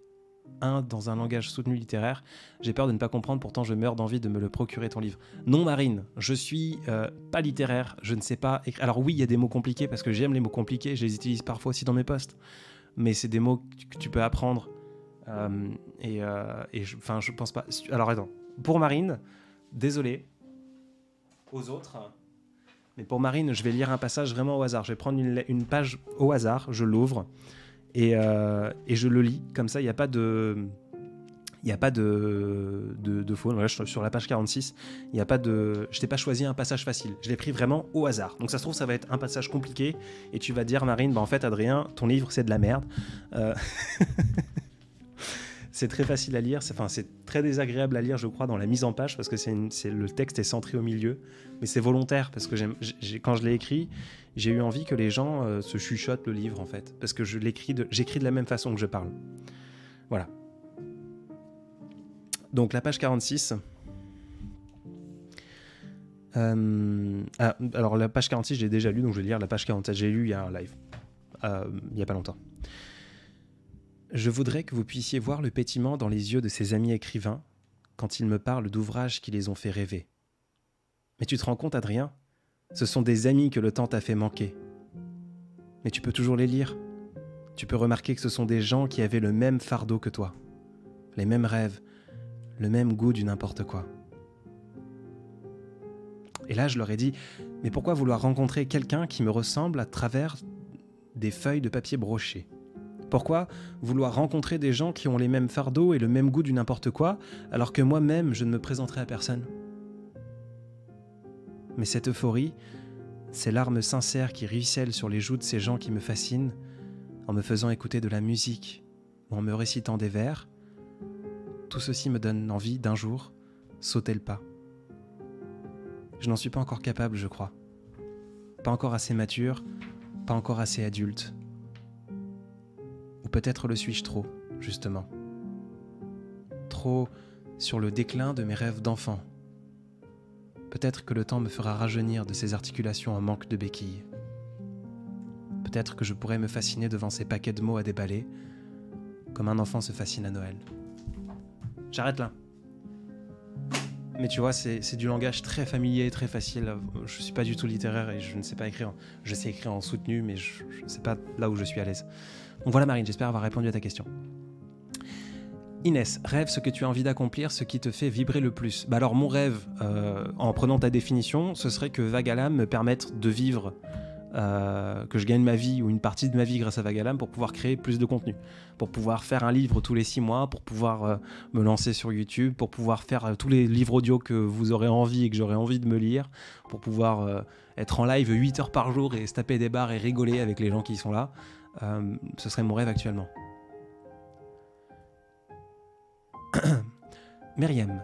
Speaker 1: dans un langage soutenu littéraire ? J'ai peur de ne pas comprendre, pourtant je meurs d'envie de me le procurer ton livre. Non Marine, je suis pas littéraire, je ne sais pas écrire. Alors oui, il y a des mots compliqués parce que j'aime les mots compliqués, je les utilise parfois aussi dans mes posts, mais c'est des mots que tu peux apprendre je pense pas. Alors attends, pour Marine, désolé aux autres, mais pour Marine, je vais lire un passage vraiment au hasard. Je vais prendre une page au hasard, je l'ouvre et je le lis. Comme ça, il n'y a pas de faux. Là, je suis sur la page 46. Il y a pas de. Je t'ai pas choisi un passage facile. Je l'ai pris vraiment au hasard. Donc ça se trouve, ça va être un passage compliqué et tu vas dire, Marine, en fait, Adrien, ton livre, c'est de la merde. C'est très facile à lire, c'est très désagréable à lire, je crois, dans la mise en page, parce que le texte est centré au milieu, mais c'est volontaire, parce que quand je l'ai écrit, j'ai eu envie que les gens se chuchotent le livre, en fait, parce que j'écris de la même façon que je parle. Voilà. Donc, la page 46... alors, la page 46, j'ai déjà lu, donc je vais lire la page 47. J'ai lu il y a un live, il n'y a pas longtemps. Je voudrais que vous puissiez voir le pétillement dans les yeux de ces amis écrivains quand ils me parlent d'ouvrages qui les ont fait rêver. Mais tu te rends compte, Adrien ? Ce sont des amis que le temps t'a fait manquer. Mais tu peux toujours les lire. Tu peux remarquer que ce sont des gens qui avaient le même fardeau que toi, les mêmes rêves, le même goût du n'importe quoi. Et là, je leur ai dit, mais pourquoi vouloir rencontrer quelqu'un qui me ressemble à travers des feuilles de papier brochées ? Pourquoi vouloir rencontrer des gens qui ont les mêmes fardeaux et le même goût du n'importe quoi, alors que moi-même, je ne me présenterai à personne ? Mais cette euphorie, ces larmes sincères qui ruissellent sur les joues de ces gens qui me fascinent, en me faisant écouter de la musique ou en me récitant des vers, tout ceci me donne envie d'un jour sauter le pas. Je n'en suis pas encore capable, je crois. Pas encore assez mature, pas encore assez adulte. Ou peut-être le suis-je trop, justement. Trop sur le déclin de mes rêves d'enfant. Peut-être que le temps me fera rajeunir de ces articulations en manque de béquilles. Peut-être que je pourrais me fasciner devant ces paquets de mots à déballer, comme un enfant se fascine à Noël. J'arrête là. Mais tu vois, c'est du langage très familier, très facile. Je suis pas du tout littéraire et je ne sais pas écrire. Je sais écrire en soutenu, mais je sais pas là où je suis à l'aise. Donc voilà Marine, j'espère avoir répondu à ta question. Inès, rêve ce que tu as envie d'accomplir, ce qui te fait vibrer le plus. Alors mon rêve, en prenant ta définition, ce serait que Vagalam me permette de vivre, que je gagne ma vie ou une partie de ma vie grâce à Vagalam pour pouvoir créer plus de contenu, pour pouvoir faire un livre tous les 6 mois, pour pouvoir me lancer sur YouTube, pour pouvoir faire tous les livres audio que vous aurez envie et que j'aurai envie de me lire, pour pouvoir être en live 8 heures par jour et se taper des barres et rigoler avec les gens qui sont là. Ce serait mon rêve actuellement. Myriam,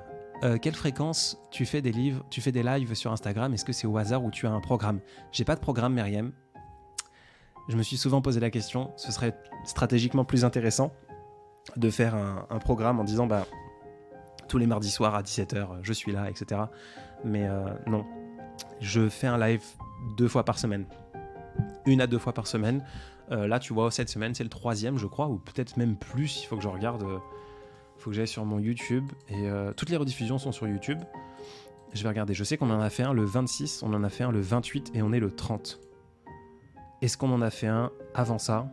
Speaker 1: quelle fréquence tu fais des lives sur Instagram ? Est-ce que c'est au hasard ou tu as un programme ? J'ai pas de programme, Myriam. Je me suis souvent posé la question. Ce serait stratégiquement plus intéressant de faire un programme en disant tous les mardis soirs à 17h, je suis là, etc. Mais non, je fais un live 2 fois par semaine. 1 à 2 fois par semaine. Là, tu vois, cette semaine, c'est le 3e, je crois, ou peut-être même plus. Il faut que je regarde. Il faut que j'aille sur mon YouTube. Et toutes les rediffusions sont sur YouTube. Je vais regarder. Je sais qu'on en a fait un le 26, on en a fait un le 28 et on est le 30. Est-ce qu'on en a fait un avant ça ?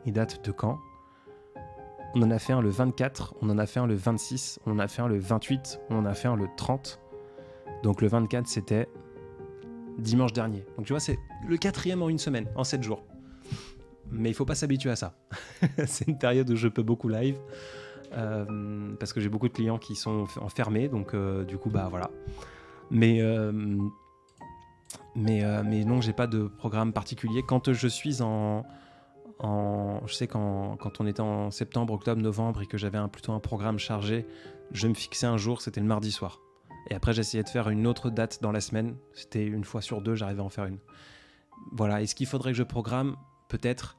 Speaker 1: Il date de quand ? On en a fait un le 24, on en a fait un le 26, on en a fait un le 28, on en a fait un le 30. Donc le 24, c'était dimanche dernier. Donc tu vois, c'est le 4e en une semaine, en 7 jours. Mais il faut pas s'habituer à ça. C'est une période où je peux beaucoup live. Parce que j'ai beaucoup de clients qui sont enfermés. Donc du coup, bah voilà. Mais non, j'ai pas de programme particulier. Quand je suis je sais quand on était en septembre, octobre, novembre et que j'avais plutôt un programme chargé, je me fixais un jour, c'était le mardi soir. Et après, j'essayais de faire une autre date dans la semaine. C'était une fois sur 2, j'arrivais à en faire une. Voilà. Est-ce qu'il faudrait que je programme ? Peut-être.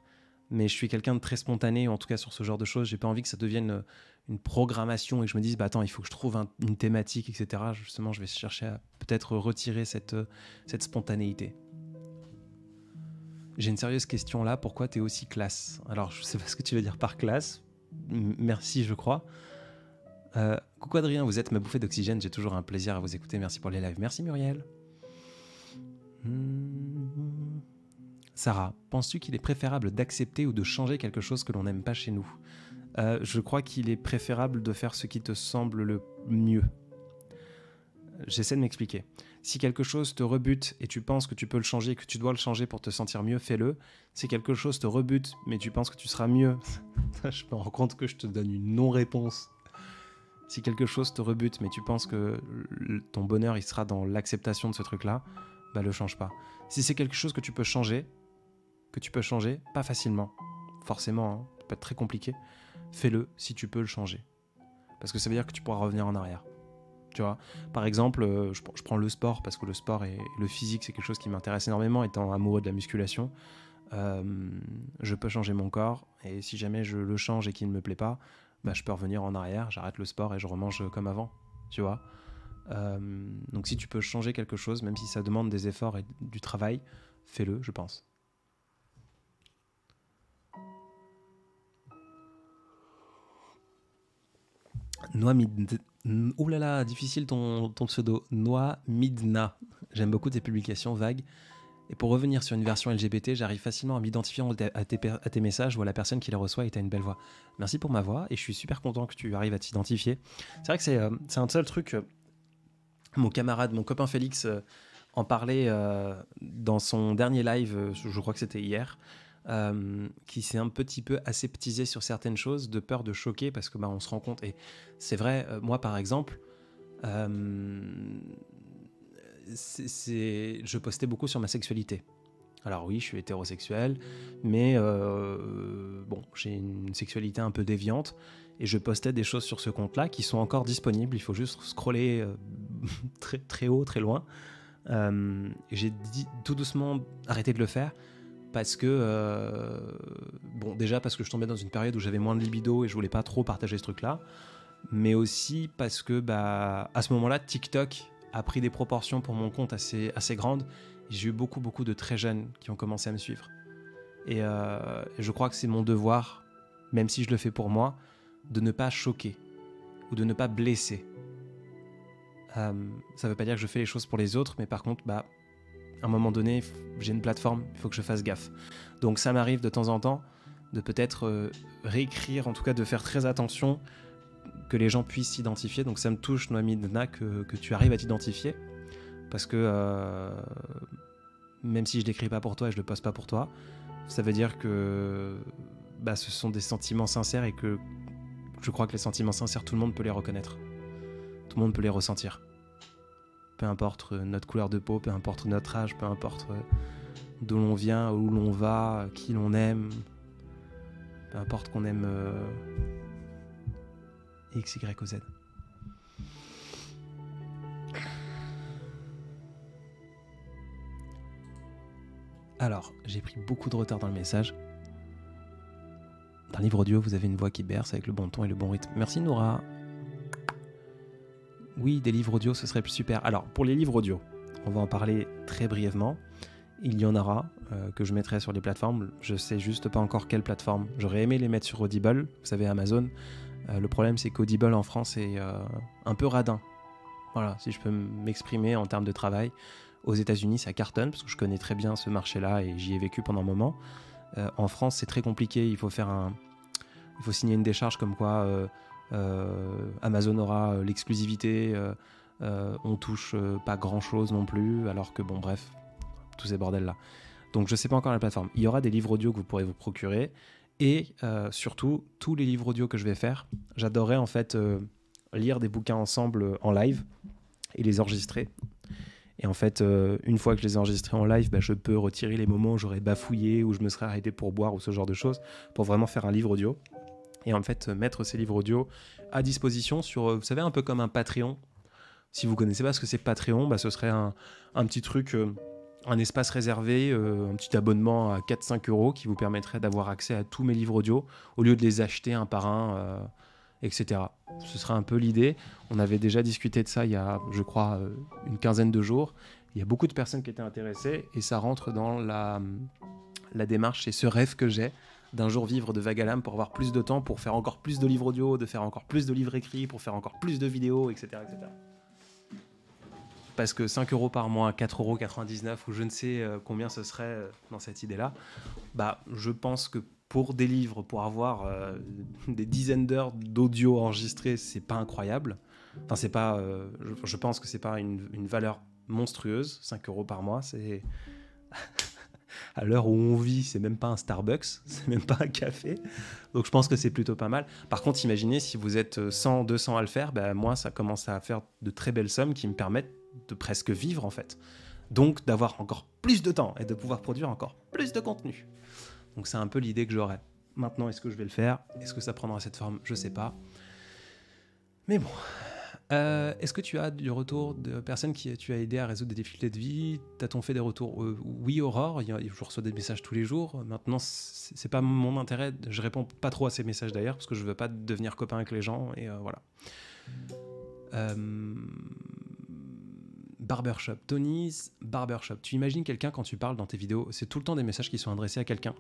Speaker 1: Mais je suis quelqu'un de très spontané, en tout cas sur ce genre de choses. J'ai pas envie que ça devienne une programmation et que je me dise, bah attends, il faut que je trouve une thématique, etc. Justement, je vais chercher à peut-être retirer cette spontanéité. J'ai une sérieuse question là. Pourquoi tu es aussi classe ? Alors, je sais pas ce que tu veux dire par classe. Merci, je crois. Coucou Adrien, vous êtes ma bouffée d'oxygène. J'ai toujours un plaisir à vous écouter. Merci pour les lives. Merci Muriel. Sarah, penses-tu qu'il est préférable d'accepter ou de changer quelque chose que l'on n'aime pas chez nous ? Je crois qu'il est préférable de faire ce qui te semble le mieux. J'essaie de m'expliquer. Si quelque chose te rebute et tu penses que tu peux le changer, que tu dois le changer pour te sentir mieux, fais-le. Si quelque chose te rebute mais tu penses que tu seras mieux, je me rends compte que je te donne une non-réponse. Si quelque chose te rebute mais tu penses que ton bonheur il sera dans l'acceptation de ce truc-là, bah le change pas. Si c'est quelque chose que tu peux changer, pas facilement, forcément, hein, ça peut être très compliqué, fais-le si tu peux le changer. Parce que ça veut dire que tu pourras revenir en arrière. Tu vois, par exemple, je prends le sport parce que le sport et le physique, c'est quelque chose qui m'intéresse énormément, étant amoureux de la musculation. Je peux changer mon corps et si jamais je le change et qu'il ne me plaît pas, bah, je peux revenir en arrière, j'arrête le sport et je remange comme avant. Tu vois. Donc si tu peux changer quelque chose, même si ça demande des efforts et du travail, fais-le, je pense. Oh là là, difficile ton pseudo. Noa Midna. J'aime beaucoup tes publications vagues. Et pour revenir sur une version LGBT, j'arrive facilement à m'identifier à tes messages ou à la personne qui les reçoit et t'as une belle voix. Merci pour ma voix et je suis super content que tu arrives à t'identifier. C'est vrai que c'est un seul truc. Mon camarade, mon copain Félix en parlait dans son dernier live, je crois que c'était hier. Qui s'est un petit peu aseptisé sur certaines choses de peur de choquer parce que on se rend compte et c'est vrai, moi par exemple je postais beaucoup sur ma sexualité. Alors oui, je suis hétérosexuel, mais j'ai une sexualité un peu déviante et je postais des choses sur ce compte-là qui sont encore disponibles, il faut juste scroller très, très haut, très loin. J'ai dit tout doucement arrêter de le faire parce que déjà parce que je tombais dans une période où j'avais moins de libido et je voulais pas trop partager ce truc-là, mais aussi parce que à ce moment-là, TikTok a pris des proportions pour mon compte assez grandes. J'ai eu beaucoup de très jeunes qui ont commencé à me suivre. Et je crois que c'est mon devoir, même si je le fais pour moi, de ne pas choquer ou de ne pas blesser. Ça veut pas dire que je fais les choses pour les autres, mais par contre, à un moment donné, j'ai une plateforme, il faut que je fasse gaffe. Donc ça m'arrive de temps en temps de peut-être réécrire, en tout cas de faire très attention que les gens puissent s'identifier. Donc ça me touche, Noémie Dna, que tu arrives à t'identifier. Parce que même si je l'écris pas pour toi et je le poste pas pour toi, ça veut dire que ce sont des sentiments sincères et que je crois que les sentiments sincères, tout le monde peut les reconnaître. Tout le monde peut les ressentir. Peu importe notre couleur de peau, peu importe notre âge, peu importe d'où l'on vient, où l'on va, qui l'on aime. Peu importe qu'on aime X, Y ou Z. Alors, j'ai pris beaucoup de retard dans le message. Dans un livre audio, vous avez une voix qui berce avec le bon ton et le bon rythme. Merci Noura. Oui, des livres audio, ce serait super. Alors, pour les livres audio, on va en parler très brièvement. Il y en aura que je mettrai sur les plateformes. Je sais juste pas encore quelle plateforme. J'aurais aimé les mettre sur Audible, vous savez, Amazon. Le problème, c'est qu'Audible en France est un peu radin. Voilà, si je peux m'exprimer en termes de travail. Aux États-Unis, ça cartonne, parce que je connais très bien ce marché-là et j'y ai vécu pendant un moment. En France, c'est très compliqué. Il faut faire il faut signer une décharge comme quoi Amazon aura l'exclusivité, on touche pas grand-chose non plus, alors que bon, bref, tous ces bordels-là. Donc je sais pas encore la plateforme. Il y aura des livres audio que vous pourrez vous procurer, et surtout, tous les livres audio que je vais faire, j'adorerais en fait lire des bouquins ensemble en live et les enregistrer. Et en fait, une fois que je les ai enregistrés en live, je peux retirer les moments où j'aurais bafouillé, où je me serais arrêté pour boire ou ce genre de choses, pour vraiment faire un livre audio. Et en fait, mettre ces livres audio à disposition sur, vous savez, un peu comme un Patreon. Si vous connaissez pas ce que c'est Patreon, ce serait un petit truc, un espace réservé, un petit abonnement à 4-5 euros qui vous permettrait d'avoir accès à tous mes livres audio, au lieu de les acheter un par un, etc. Ce serait un peu l'idée. On avait déjà discuté de ça il y a, je crois, une quinzaine de jours. Il y a beaucoup de personnes qui étaient intéressées et ça rentre dans la démarche et ce rêve que j'ai d'un jour vivre de Vague à l'âme pour avoir plus de temps, pour faire encore plus de livres audio, de faire encore plus de livres écrits, pour faire encore plus de vidéos, etc. etc. Parce que 5 euros par mois, 4,99 € ou je ne sais combien ce serait dans cette idée-là, je pense que pour des livres, pour avoir des dizaines d'heures d'audio enregistrées, c'est pas incroyable. Enfin, c'est pas, je pense que c'est pas une valeur monstrueuse. 5 euros par mois, c'est à l'heure où on vit, c'est même pas un Starbucks, c'est même pas un café. Donc je pense que c'est plutôt pas mal. Par contre, imaginez si vous êtes 100, 200 à le faire, moi ça commence à faire de très belles sommes qui me permettent de presque vivre en fait. Donc d'avoir encore plus de temps et de pouvoir produire encore plus de contenu. Donc c'est un peu l'idée que j'aurais. Maintenant, est-ce que je vais le faire? Est-ce que ça prendra cette forme? Je sais pas. Mais bon. Est-ce que tu as du retour de personnes qui tu as aidé à résoudre des difficultés de vie? T'as-t-on fait des retours? Oui, Aurore, je reçois des messages tous les jours. Maintenant, c'est pas mon intérêt. Je réponds pas trop à ces messages d'ailleurs, parce que je veux pas devenir copain avec les gens, et voilà. Barbershop, Tony's Barbershop. Tu imagines quelqu'un quand tu parles dans tes vidéos, c'est tout le temps des messages qui sont adressés à quelqu'un.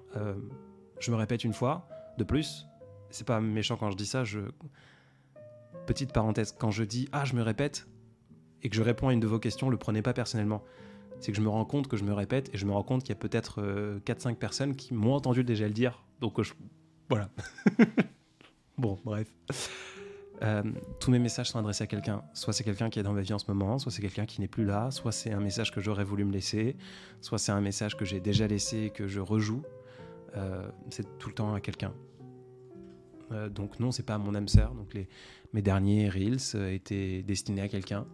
Speaker 1: Je me répète une fois, de plus, c'est pas méchant quand je dis ça, petite parenthèse, quand je dis « Ah, je me répète » et que je réponds à une de vos questions, le prenez pas personnellement. C'est que je me rends compte que je me répète et je me rends compte qu'il y a peut-être 4-5 personnes qui m'ont entendu déjà le dire. Donc voilà. Bon, bref. Tous mes messages sont adressés à quelqu'un. Soit c'est quelqu'un qui est dans ma vie en ce moment, soit c'est quelqu'un qui n'est plus là, soit c'est un message que j'aurais voulu me laisser, soit c'est un message que j'ai déjà laissé et que je rejoue. C'est tout le temps à quelqu'un. Donc non, c'est pas mon âme sœur. Donc mes derniers Reels étaient destinés à quelqu'un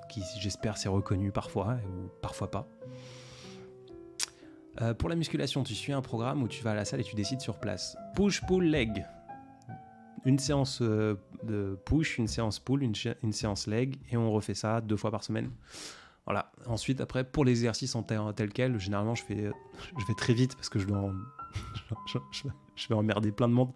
Speaker 1: qui, j'espère, s'est reconnu parfois ou parfois pas. Pour la musculation, tu suis un programme où tu vas à la salle et tu décides sur place. Push, pull, leg. Une séance de push, une séance pull, une séance leg, et on refait ça 2 fois par semaine. Voilà. Ensuite, après, pour les exercices en tel quel, généralement, je vais très vite parce que je vais emmerder plein de monde.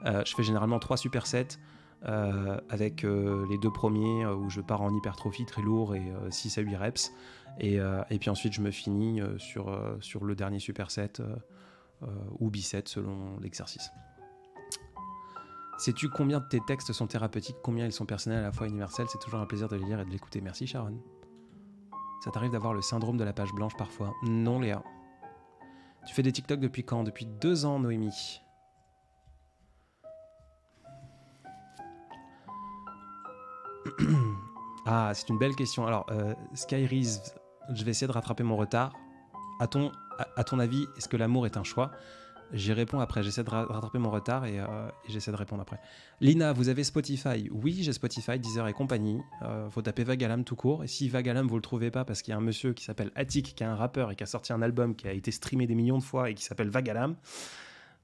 Speaker 1: Je fais généralement 3 supersets avec les 2 premiers où je pars en hypertrophie très lourd et 6 à 8 reps. Et puis ensuite, je me finis sur le dernier superset ou biceps selon l'exercice. Sais-tu combien de tes textes sont thérapeutiques, combien ils sont personnels à la fois universels? C'est toujours un plaisir de les lire et de l'écouter. Merci Sharon. Ça t'arrive d'avoir le syndrome de la page blanche parfois? Non Léa. Tu fais des TikTok depuis quand? Depuis 2 ans Noémie. Ah, c'est une belle question. Alors, Skyreese, je vais essayer de rattraper mon retard. À ton avis, est-ce que l'amour est un choix? J'y réponds après, j'essaie de rattraper mon retard et j'essaie de répondre après. Lina, vous avez Spotify? Oui, j'ai Spotify, Deezer et compagnie. Faut taper Vague à l'âme tout court. Et si Vague à l'âme, vous le trouvez pas parce qu'il y a un monsieur qui s'appelle Attic, qui est un rappeur et qui a sorti un album qui a été streamé des millions de fois et qui s'appelle Vague à l'âme,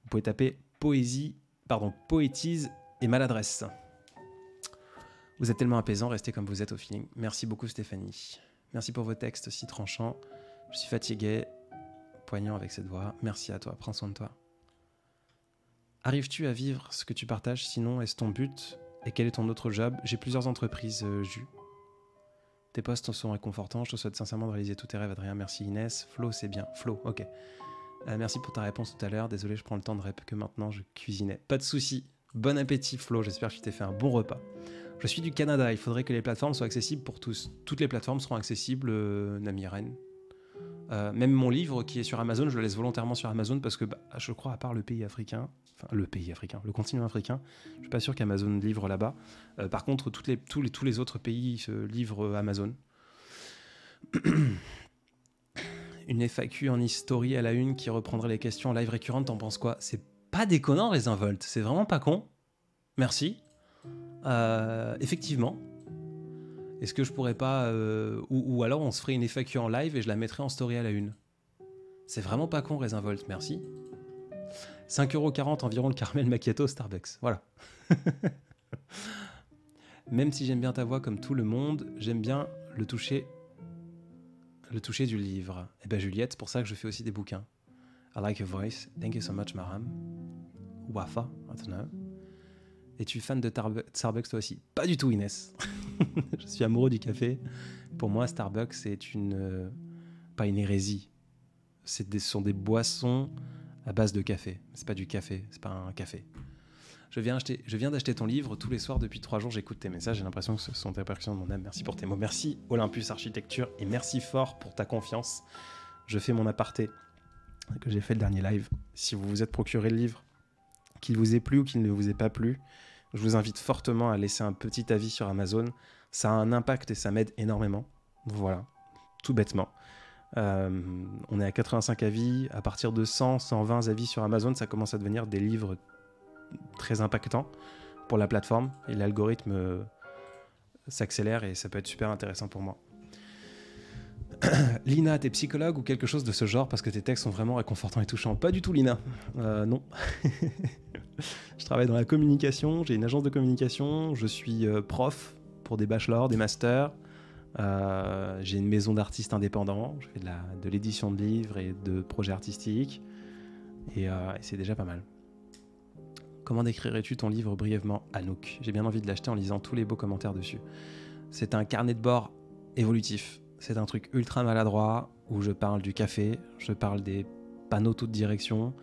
Speaker 1: vous pouvez taper Poétise et Maladresse. Vous êtes tellement apaisant, restez comme vous êtes au feeling. Merci beaucoup Stéphanie. Merci pour vos textes si tranchants. Je suis fatigué, poignant avec cette voix. Merci à toi, prends soin de toi. Arrives-tu à vivre ce que tu partages? Sinon, est-ce ton but? Et quel est ton autre job? J'ai plusieurs entreprises, Jus. Tes posts sont réconfortants. Je te souhaite sincèrement de réaliser tous tes rêves, Adrien. Merci Inès. Flo, c'est bien. Flo, ok. Merci pour ta réponse tout à l'heure. Désolé, je prends le temps de rep que maintenant je cuisinais. Pas de souci. Bon appétit, Flo. J'espère que tu t'es fait un bon repas. Je suis du Canada. Il faudrait que les plateformes soient accessibles pour tous. Toutes les plateformes seront accessibles, Namiren. Même mon livre qui est sur Amazon, je le laisse volontairement sur Amazon parce que je crois, à part le continent africain, je suis pas sûr qu'Amazon livre là-bas. Par contre, tous les autres pays se livrent Amazon. Une FAQ en history à la une qui reprendrait les questions en live récurrentes, t'en penses quoi? C'est pas déconnant, Résinvolt, c'est vraiment pas con. Merci. Effectivement. Est-ce que je pourrais pas... ou alors on se ferait une FAQ en live et je la mettrais en story à la une. C'est vraiment pas con, Résinvolt, merci. 5,40€ environ le caramel macchiato Starbucks. Voilà. Même si j'aime bien ta voix comme tout le monde, j'aime bien le toucher du livre. Eh ben Juliette, c'est pour ça que je fais aussi des bouquins. I like your voice. Thank you so much, Maram. Wafa, I don't know. Es-tu fan de Starbucks toi aussi? Pas du tout, Inès. Je suis amoureux du café. Pour moi, Starbucks, c'est pas une hérésie. Ce sont des boissons à base de café. C'est pas du café, c'est pas un café. Je viens d'acheter ton livre. Tous les soirs, depuis 3 jours, j'écoute tes messages. J'ai l'impression que ce sont tes répercussions de mon âme. Merci pour tes mots. Merci Olympus Architecture et merci fort pour ta confiance. Je fais mon aparté que j'ai fait le dernier live. Si vous vous êtes procuré le livre, qu'il vous ait plu ou qu'il ne vous ait pas plu, je vous invite fortement à laisser un petit avis sur Amazon. Ça a un impact et ça m'aide énormément. Voilà, tout bêtement. On est à 85 avis. À partir de 100, 120 avis sur Amazon, ça commence à devenir des livres très impactants pour la plateforme. Et l'algorithme s'accélère et ça peut être super intéressant pour moi. Lina, t'es psychologue ou quelque chose de ce genre parce que tes textes sont vraiment réconfortants et touchants? Pas du tout, Lina. Non. Je travaille dans la communication, j'ai une agence de communication, je suis prof pour des bachelors, des masters. J'ai une maison d'artistes indépendants, je fais de l'édition de livres et de projets artistiques. Et c'est déjà pas mal. Comment décrirais-tu ton livre brièvement, Anouk? J'ai bien envie de l'acheter en lisant tous les beaux commentaires dessus. C'est un carnet de bord évolutif. C'est un truc ultra maladroit où je parle du café, je parle des panneaux toutes directions,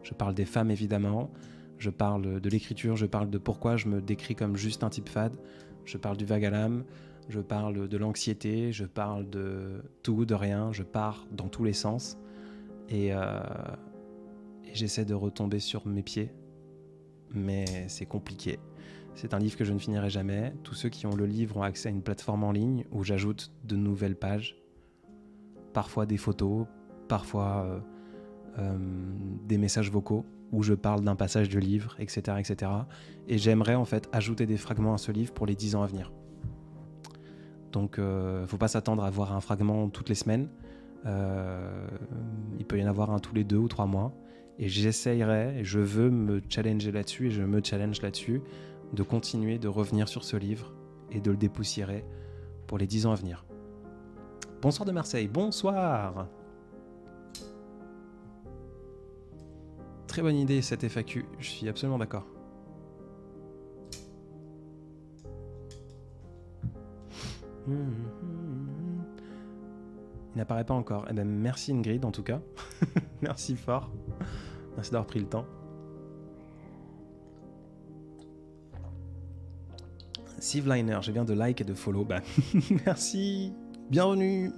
Speaker 1: je parle des femmes évidemment, je parle de l'écriture, je parle de pourquoi je me décris comme juste un type fade, je parle du vague à l'âme, je parle de l'anxiété, je parle de tout, de rien, je pars dans tous les sens et j'essaie de retomber sur mes pieds, mais c'est compliqué. C'est un livre que je ne finirai jamais. Tous ceux qui ont le livre ont accès à une plateforme en ligne où j'ajoute de nouvelles pages, parfois des photos, parfois des messages vocaux où je parle d'un passage du livre, etc., etc. Et j'aimerais en fait ajouter des fragments à ce livre pour les 10 ans à venir. Donc, faut pas s'attendre à voir un fragment toutes les semaines. Il peut y en avoir un tous les 2 ou 3 mois. Et j'essayerai, et je veux me challenger là-dessus, et je me challenge là-dessus, de continuer de revenir sur ce livre et de le dépoussiérer pour les 10 ans à venir. Bonsoir de Marseille, bonsoir. Très bonne idée cette FAQ, je suis absolument d'accord. Il n'apparaît pas encore. Eh ben, merci Ingrid en tout cas. Merci fort. Merci d'avoir pris le temps. Siveliner, je viens de like et de follow. Bah, merci. Bienvenue.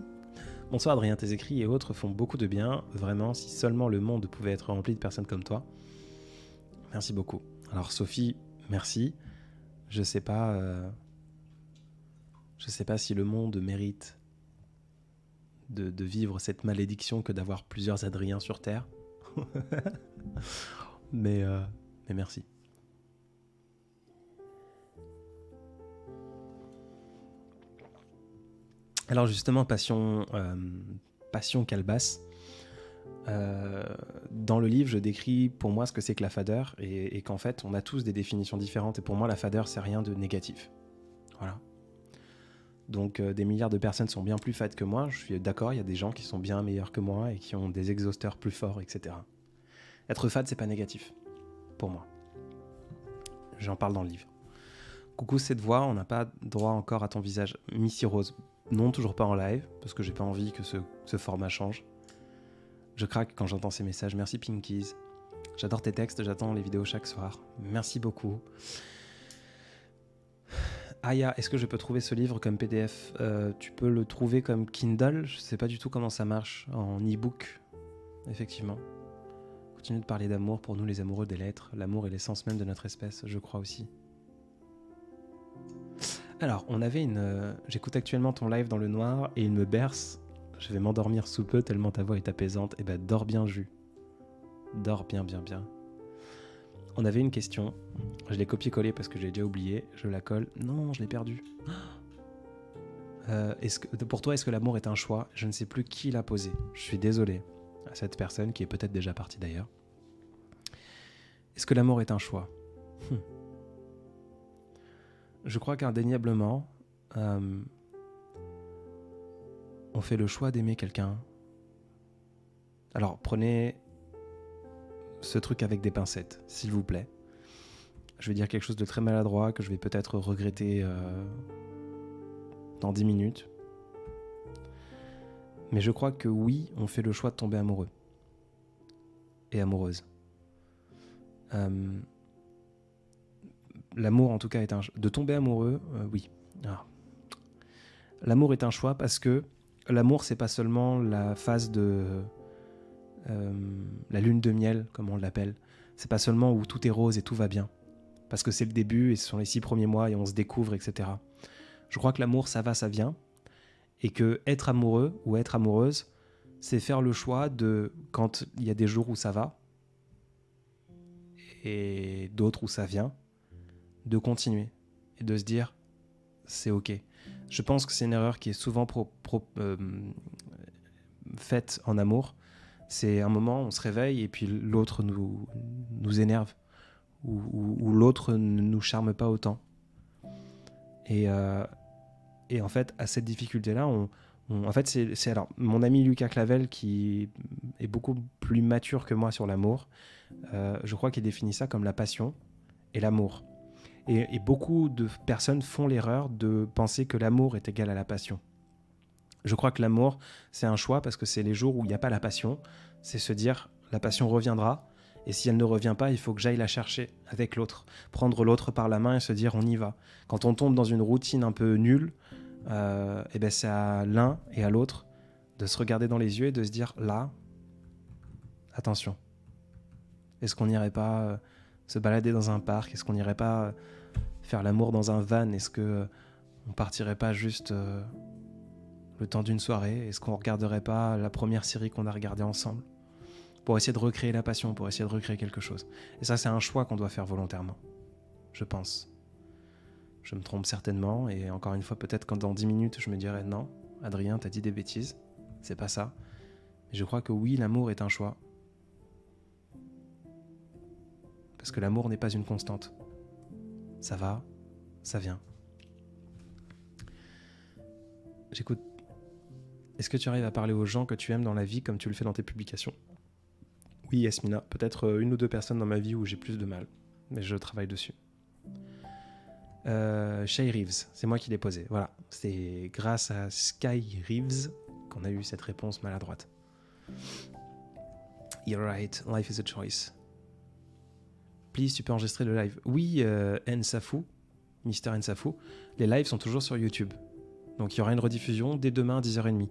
Speaker 1: Bonsoir Adrien, tes écrits et autres font beaucoup de bien. Vraiment, si seulement le monde pouvait être rempli de personnes comme toi. Merci beaucoup. Alors Sophie, merci. Je sais pas si le monde mérite de vivre cette malédiction que d'avoir plusieurs Adriens sur Terre. mais merci. Alors justement, passion calebasse. Dans le livre, je décris pour moi ce que c'est que la fadeur et qu'en fait, on a tous des définitions différentes. Et pour moi, la fadeur, c'est rien de négatif. Voilà. Donc des milliards de personnes sont bien plus fades que moi. Je suis d'accord, il y a des gens qui sont bien meilleurs que moi et qui ont des exhausteurs plus forts, etc. Être fade, c'est pas négatif. Pour moi. J'en parle dans le livre. Coucou cette voix, on n'a pas droit encore à ton visage. Missy Rose. Non, toujours pas en live, parce que j'ai pas envie que ce format change. Je craque quand j'entends ces messages. Merci Pinkies. J'adore tes textes, j'attends les vidéos chaque soir. Merci beaucoup. Aya, est-ce que je peux trouver ce livre comme PDF? Tu peux le trouver comme Kindle. Je sais pas du tout comment ça marche en e-book. Effectivement. Continue de parler d'amour pour nous les amoureux des lettres. L'amour est l'essence même de notre espèce, je crois aussi. Alors, on avait j'écoute actuellement ton live dans le noir et il me berce. Je vais m'endormir sous peu tellement ta voix est apaisante. Eh ben, dors bien, Jus. Dors bien, bien, bien. On avait une question. Je l'ai copié-collé parce que j'ai déjà oublié. Je la colle. Non, je l'ai perdue. Pour toi, est-ce que l'amour est un choix? Je ne sais plus qui l'a posé. Je suis désolé à cette personne qui est peut-être déjà partie d'ailleurs. Est-ce que l'amour est un choix? Je crois qu'indéniablement, on fait le choix d'aimer quelqu'un. Alors, prenez ce truc avec des pincettes, s'il vous plaît. Je vais dire quelque chose de très maladroit que je vais peut-être regretter dans 10 minutes. Mais je crois que oui, on fait le choix de tomber amoureux. Et amoureuse. L'amour, en tout cas, est un choix. De tomber amoureux, oui. Ah. L'amour est un choix parce que l'amour, c'est pas seulement la phase de la lune de miel, comme on l'appelle. C'est pas seulement où tout est rose et tout va bien. Parce que c'est le début et ce sont les 6 premiers mois et on se découvre, etc. Je crois que l'amour, ça va, ça vient. Et que être amoureux ou être amoureuse, c'est faire le choix de, quand il y a des jours où ça va et d'autres où ça vient, de continuer et de se dire c'est ok. Je pense que c'est une erreur qui est souvent faite en amour. C'est un moment, on se réveille et puis l'autre nous énerve ou l'autre ne nous charme pas autant. Et en fait, à cette difficulté-là, en fait, c'est alors mon ami Lucas Clavel qui est beaucoup plus mature que moi sur l'amour. Je crois qu'il définit ça comme la passion et l'amour. Et beaucoup de personnes font l'erreur de penser que l'amour est égal à la passion. Je crois que l'amour, c'est un choix parce que c'est les jours où il n'y a pas la passion. C'est se dire, la passion reviendra. Et si elle ne revient pas, il faut que j'aille la chercher avec l'autre. Prendre l'autre par la main et se dire, on y va. Quand on tombe dans une routine un peu nulle, et ben c'est à l'un et à l'autre de se regarder dans les yeux et de se dire, là, attention. Est-ce qu'on n'irait pas se balader dans un parc? Est-ce qu'on n'irait pas faire l'amour dans un van? Est-ce que on partirait pas juste le temps d'une soirée? Est-ce qu'on regarderait pas la première série qu'on a regardée ensemble? Pour essayer de recréer la passion, pour essayer de recréer quelque chose. Et ça, c'est un choix qu'on doit faire volontairement. Je pense. Je me trompe certainement, et encore une fois, peut-être quand dans 10 minutes, je me dirais non, Adrien, t'as dit des bêtises. C'est pas ça. Mais je crois que oui, l'amour est un choix. Parce que l'amour n'est pas une constante. Ça va, ça vient. J'écoute. Est-ce que tu arrives à parler aux gens que tu aimes dans la vie comme tu le fais dans tes publications? Oui, Yasmina, peut-être 1 ou 2 personnes dans ma vie où j'ai plus de mal, mais je travaille dessus. Shay Reeves, c'est moi qui l'ai posé. Voilà, c'est grâce à Sky Reeves qu'on a eu cette réponse maladroite. You're right, life is a choice. Please, tu peux enregistrer le live. Oui, Nsafou, Mister Nsafou, les lives sont toujours sur YouTube. Donc il y aura une rediffusion dès demain à 10h30.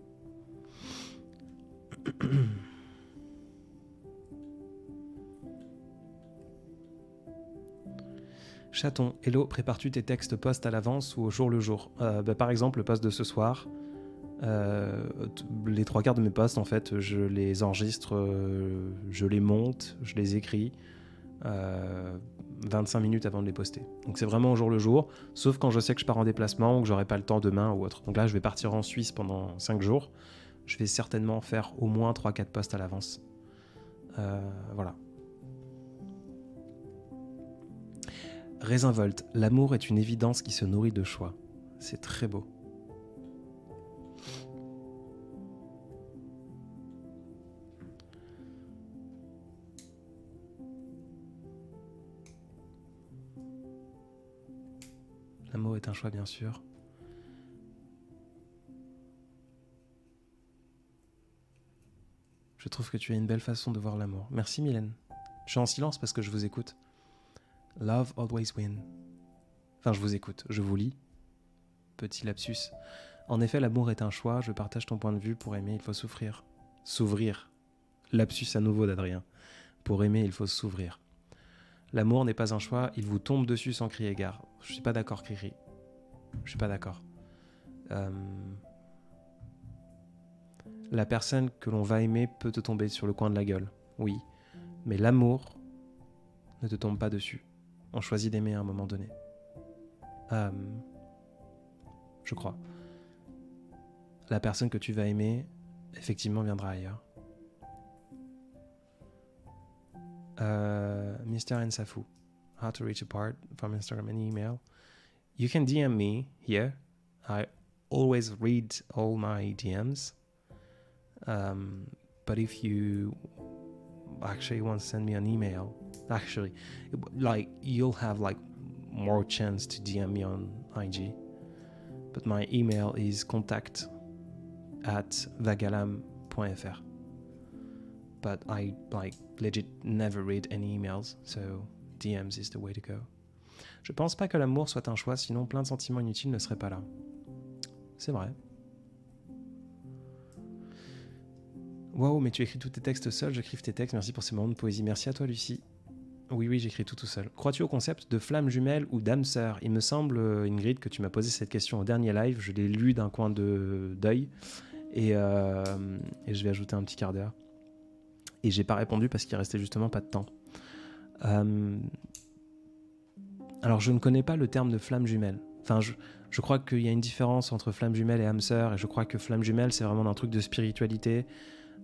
Speaker 1: Chaton, hello, prépares-tu tes textes post à l'avance ou au jour le jour? Par exemple, le post de ce soir, les 3/4 de mes posts, en fait, je les enregistre, je les monte, je les écris 25 minutes avant de les poster. Donc c'est vraiment au jour le jour, sauf quand je sais que je pars en déplacement ou que j'aurai pas le temps demain ou autre. Donc là, je vais partir en Suisse pendant 5 jours. Je vais certainement faire au moins 3-4 posts à l'avance. Voilà. Raisinvolt, l'amour est une évidence qui se nourrit de choix. C'est très beau. L'amour est un choix, bien sûr. Je trouve que tu as une belle façon de voir l'amour. Merci Mylène. Je suis en silence parce que je vous écoute. Love always wins. Enfin, je vous écoute, je vous lis, petit lapsus. En effet, l'amour est un choix, je partage ton point de vue, pour aimer, il faut souffrir. S'ouvrir. Lapsus à nouveau d'Adrien. Pour aimer, il faut s'ouvrir. L'amour n'est pas un choix, il vous tombe dessus sans crier gare. Je suis pas d'accord, Cricri. Je suis pas d'accord. La personne que l'on va aimer peut te tomber sur le coin de la gueule, oui. Mais l'amour ne te tombe pas dessus. On choisit d'aimer à un moment donné. Je crois. La personne que tu vas aimer, effectivement, viendra ailleurs. Mr. Nsafou, how to reach apart from Instagram and email. You can DM me here. I always read all my DMs. But if you actually want to send me an email, actually, like, you'll have like more chance to DM me on IG. But my email is contact@vagalam.fr. But I legit never read any emails, so DMs is the way to go. Je pense pas que l'amour soit un choix, sinon plein de sentiments inutiles ne seraient pas là. C'est vrai. Waouh, mais tu écris tous tes textes seul, j'écris tes textes, merci pour ces moments de poésie. Merci à toi, Lucie. Oui, j'écris tout seul. Crois-tu au concept de flamme jumelle ou d'âme sœur ? Il me semble, Ingrid, que tu m'as posé cette question au dernier live, je l'ai lu d'un coin d'œil, et je vais ajouter un petit quart d'heure. Et j'ai pas répondu parce qu'il restait justement pas de temps. Alors, je ne connais pas le terme de flamme jumelle. Enfin, je crois qu'il y a une différence entre flamme jumelle et âme sœur, et je crois que flamme jumelle, c'est vraiment un truc de spiritualité.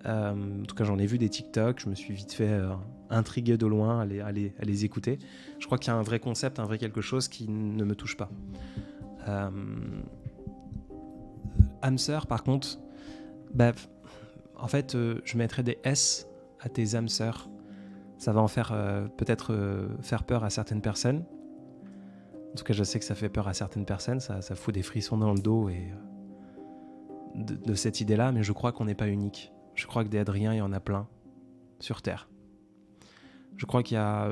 Speaker 1: En tout cas, j'en ai vu des TikTok, je me suis vite fait intriguer de loin à les écouter. Je crois qu'il y a un vrai concept, un vrai quelque chose qui ne me touche pas. Âme sœur, par contre, en fait, je mettrais des S à tes âmes sœurs. Ça va en faire peut-être faire peur à certaines personnes. En tout cas, je sais que ça fait peur à certaines personnes, ça fout des frissons dans le dos et de cette idée-là, mais je crois qu'on n'est pas unique. Je crois que des Adriens, il y en a plein sur Terre. Je crois qu'il y a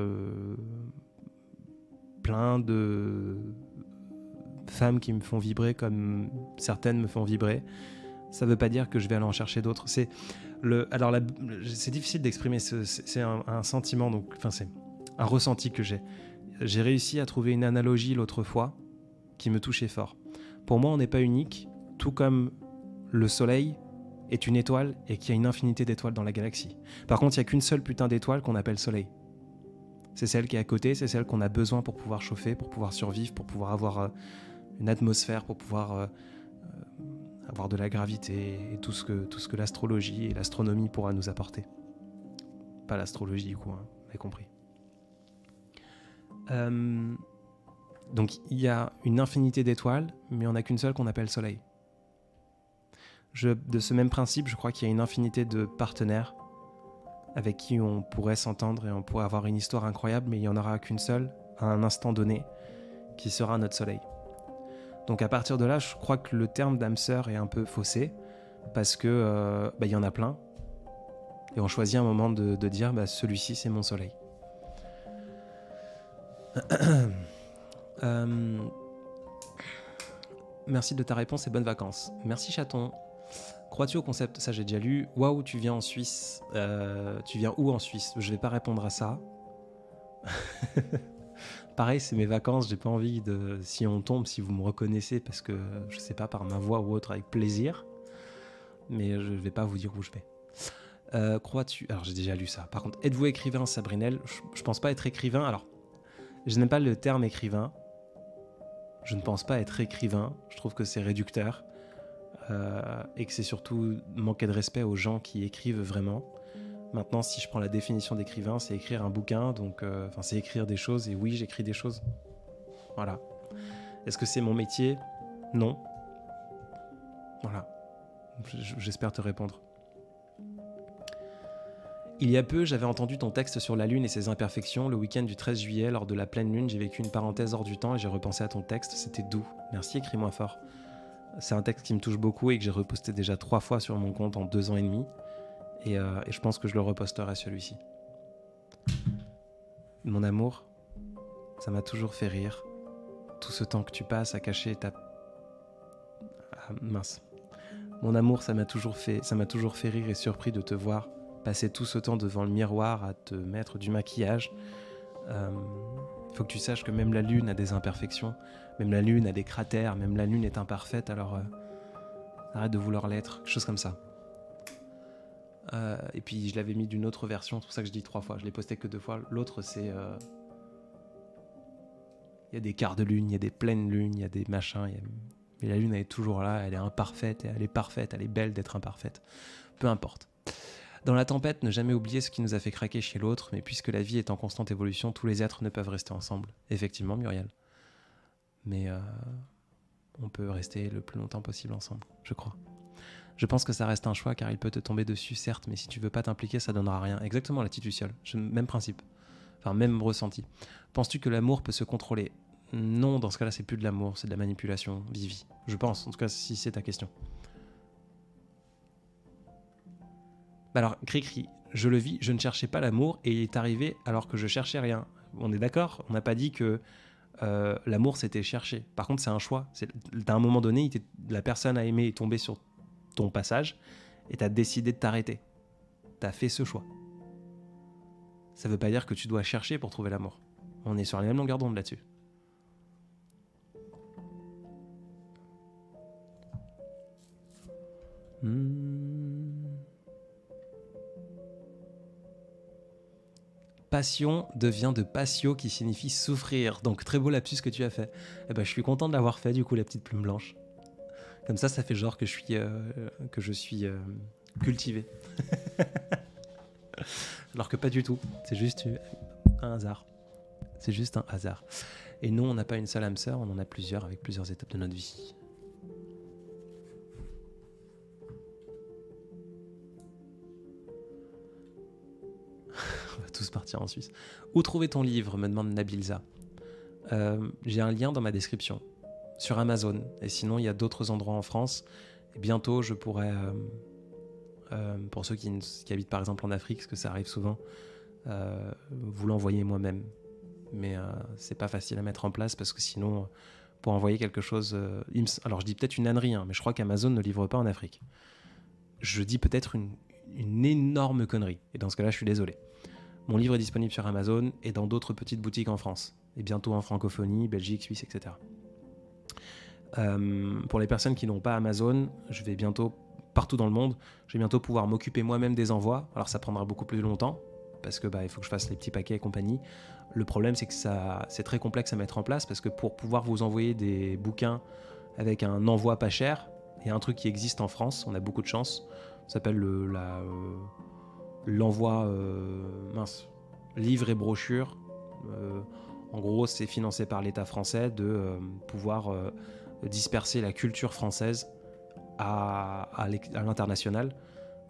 Speaker 1: plein de femmes qui me font vibrer comme certaines me font vibrer. Ça ne veut pas dire que je vais aller en chercher d'autres. C'est difficile d'exprimer, c'est un sentiment, c'est un ressenti que j'ai. J'ai réussi à trouver une analogie l'autre fois qui me touchait fort. Pour moi, on n'est pas unique, tout comme le soleil est une étoile et qu'il y a une infinité d'étoiles dans la galaxie. Par contre, il n'y a qu'une seule putain d'étoile qu'on appelle soleil. C'est celle qui est à côté, c'est celle qu'on a besoin pour pouvoir chauffer, pour pouvoir survivre, pour pouvoir avoir une atmosphère, pour pouvoir avoir de la gravité et tout ce que l'astrologie et l'astronomie pourra nous apporter. Pas l'astrologie du coup, hein, vous avez compris. Donc il y a une infinité d'étoiles, mais on n'a qu'une seule qu'on appelle soleil. De ce même principe, je crois qu'il y a une infinité de partenaires avec qui on pourrait s'entendre et on pourrait avoir une histoire incroyable, mais il n'y en aura qu'une seule, à un instant donné, qui sera notre soleil. Donc à partir de là, je crois que le terme d'âme sœur est un peu faussé, parce que il y en a plein, et on choisit un moment de dire celui-ci c'est mon soleil. Merci de ta réponse et bonnes vacances. Merci chaton. Crois-tu au concept ? Ça j'ai déjà lu. Waouh, tu viens en Suisse. Tu viens où en Suisse ? Je vais pas répondre à ça. Pareil, c'est mes vacances, j'ai pas envie de... Si on tombe, si vous me reconnaissez, parce que, je sais pas, par ma voix ou autre, avec plaisir. Mais je vais pas vous dire où je vais. Crois-tu... Alors, j'ai déjà lu ça. Par contre, êtes-vous écrivain, Sabrinelle ? Je pense pas être écrivain. Alors, je n'aime pas le terme écrivain. Je ne pense pas être écrivain. Je trouve que c'est réducteur. Et que c'est surtout manquer de respect aux gens qui écrivent vraiment. Maintenant, si je prends la définition d'écrivain, c'est écrire un bouquin, donc c'est écrire des choses, et oui, j'écris des choses. Voilà. Est-ce que c'est mon métier ? Non. Voilà. J'espère te répondre. Il y a peu, j'avais entendu ton texte sur la Lune et ses imperfections. Le week-end du 13 juillet, lors de la pleine Lune, j'ai vécu une parenthèse hors du temps et j'ai repensé à ton texte. C'était doux. Merci, écris-moi fort. C'est un texte qui me touche beaucoup et que j'ai reposté déjà 3 fois sur mon compte en 2 ans et demi. Et je pense que je le reposterai celui-ci. Mon amour, ça m'a toujours fait rire. Tout ce temps que tu passes à cacher mince. Mon amour, ça m'a toujours fait rire et surpris de te voir passer tout ce temps devant le miroir à te mettre du maquillage. Faut que tu saches que même la lune a des imperfections, même la lune a des cratères, même la lune est imparfaite, alors arrête de vouloir l'être, quelque chose comme ça. Et puis je l'avais mis d'une autre version, c'est pour ça que je dis 3 fois, je l'ai posté que 2 fois. L'autre c'est... Il y a des quarts de lune, il y a des pleines lunes, il y a des machins, mais la lune elle est toujours là, elle est imparfaite, et elle est parfaite, elle est belle d'être imparfaite. Peu importe. Dans la tempête, ne jamais oublier ce qui nous a fait craquer chez l'autre, mais puisque la vie est en constante évolution, tous les êtres ne peuvent rester ensemble. Effectivement, Muriel. Mais on peut rester le plus longtemps possible ensemble, je crois. Je pense que ça reste un choix car il peut te tomber dessus, certes, mais si tu veux pas t'impliquer, ça donnera rien. Exactement, la petite Luciole. Même principe. Enfin, même ressenti. Penses-tu que l'amour peut se contrôler ? Non, dans ce cas-là, c'est plus de l'amour, c'est de la manipulation. Vivi. Je pense, en tout cas, si c'est ta question. Alors, Cricri, je le vis, je ne cherchais pas l'amour et il est arrivé alors que je cherchais rien. On est d'accord ? On n'a pas dit que l'amour c'était chercher. Par contre, c'est un choix. À un moment donné, la personne à aimer est tombée sur ton passage et t'as décidé de t'arrêter. T'as fait ce choix. Ça veut pas dire que tu dois chercher pour trouver l'amour. On est sur la même longueur d'onde là-dessus. Passion devient de patio qui signifie souffrir. Donc très beau lapsus que tu as fait. Eh ben, je suis content de l'avoir fait du coup, la petite plume blanche. Comme ça fait genre que je suis cultivé. Alors que pas du tout. C'est juste un hasard. C'est juste un hasard. Et nous, on n'a pas une seule âme sœur, on en a plusieurs avec plusieurs étapes de notre vie. On va tous partir en Suisse. Où trouver ton livre, me demande Nabilza. J'ai un lien dans ma description. Sur Amazon. Et sinon, il y a d'autres endroits en France. Et bientôt, je pourrai... pour ceux qui habitent par exemple en Afrique, parce que ça arrive souvent, vous l'envoyer moi-même. Mais c'est pas facile à mettre en place parce que sinon, pour envoyer quelque chose... alors je dis peut-être une ânerie, mais je crois qu'Amazon ne livre pas en Afrique. Je dis peut-être une énorme connerie. Et dans ce cas-là, je suis désolé. Mon livre est disponible sur Amazon et dans d'autres petites boutiques en France. Et bientôt en francophonie, Belgique, Suisse, etc. Pour les personnes qui n'ont pas Amazon, je vais bientôt, partout dans le monde, je vais bientôt pouvoir m'occuper moi-même des envois. Alors ça prendra beaucoup plus longtemps, parce que il faut que je fasse les petits paquets et compagnie. Le problème, c'est que c'est très complexe à mettre en place, parce que pour pouvoir vous envoyer des bouquins avec un envoi pas cher, il y a un truc qui existe en France, on a beaucoup de chance, ça s'appelle l'envoi livre et brochure. En gros, c'est financé par l'État français de pouvoir disperser la culture française à l'international.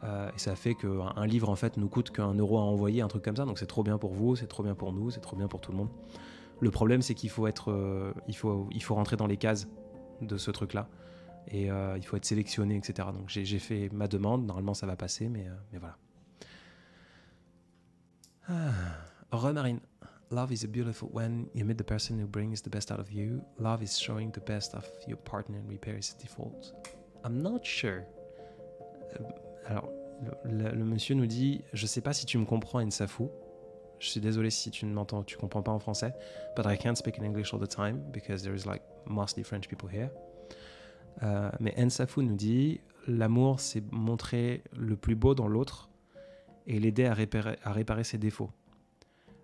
Speaker 1: Et ça fait qu'un livre en fait nous coûte qu'1 euro à envoyer, un truc comme ça. Donc c'est trop bien pour vous, c'est trop bien pour nous, c'est trop bien pour tout le monde. Le problème, c'est qu'il faut il faut rentrer dans les cases de ce truc-là. Et il faut être sélectionné, etc. Donc j'ai fait ma demande. Normalement, ça va passer, mais voilà. Remarine. Love is beautiful when you meet the person who brings the best out of you. Love is showing the best of your partner and repairs its defaults. I'm not sure. Alors, le monsieur nous dit, je sais pas si tu me comprends, Nsafou. Je suis désolé si tu comprends pas en français. But I can't speak in English all the time because there is like mostly French people here. Mais Nsafou nous dit, l'amour c'est montrer le plus beau dans l'autre et l'aider à réparer ses défauts.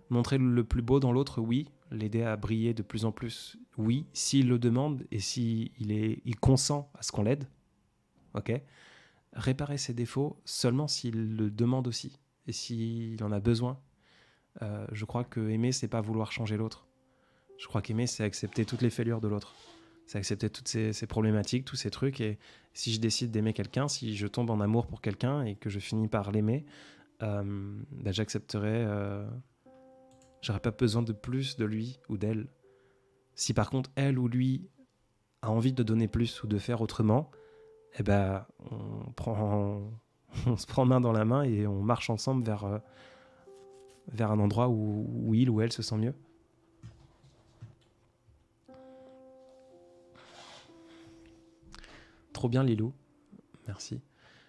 Speaker 1: Montrer le plus beau dans l'autre, oui. L'aider à briller de plus en plus, oui. S'il le demande et s'il il consent à ce qu'on l'aide, ok. Réparer ses défauts seulement s'il le demande aussi et s'il en a besoin. Je crois que aimer, c'est pas vouloir changer l'autre. Je crois qu'aimer, c'est accepter toutes les fêlures de l'autre. C'est accepter toutes ces problématiques, tous ces trucs. Et si je décide d'aimer quelqu'un, si je tombe en amour pour quelqu'un et que je finis par l'aimer, j'accepterai... J'aurais pas besoin de plus de lui ou d'elle. Si par contre elle ou lui a envie de donner plus ou de faire autrement, on se prend main dans la main et on marche ensemble vers un endroit où il ou elle se sent mieux. trop bien, Lilou. Merci.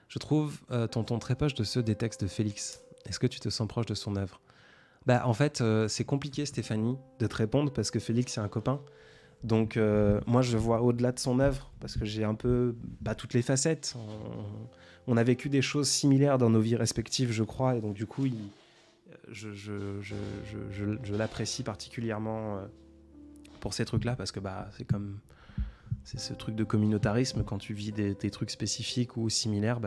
Speaker 1: Je trouve ton ton très proche de ceux des textes de Félix. Est-ce que tu te sens proche de son œuvre ? Bah, en fait, c'est compliqué, Stéphanie, de te répondre parce que Félix, c'est un copain. Donc, moi, je vois au-delà de son œuvre parce que j'ai un peu toutes les facettes. On a vécu des choses similaires dans nos vies respectives, je crois. Et donc, du coup, je l'apprécie particulièrement pour ces trucs-là parce que c'est ce truc de communautarisme. Quand tu vis des trucs spécifiques ou similaires,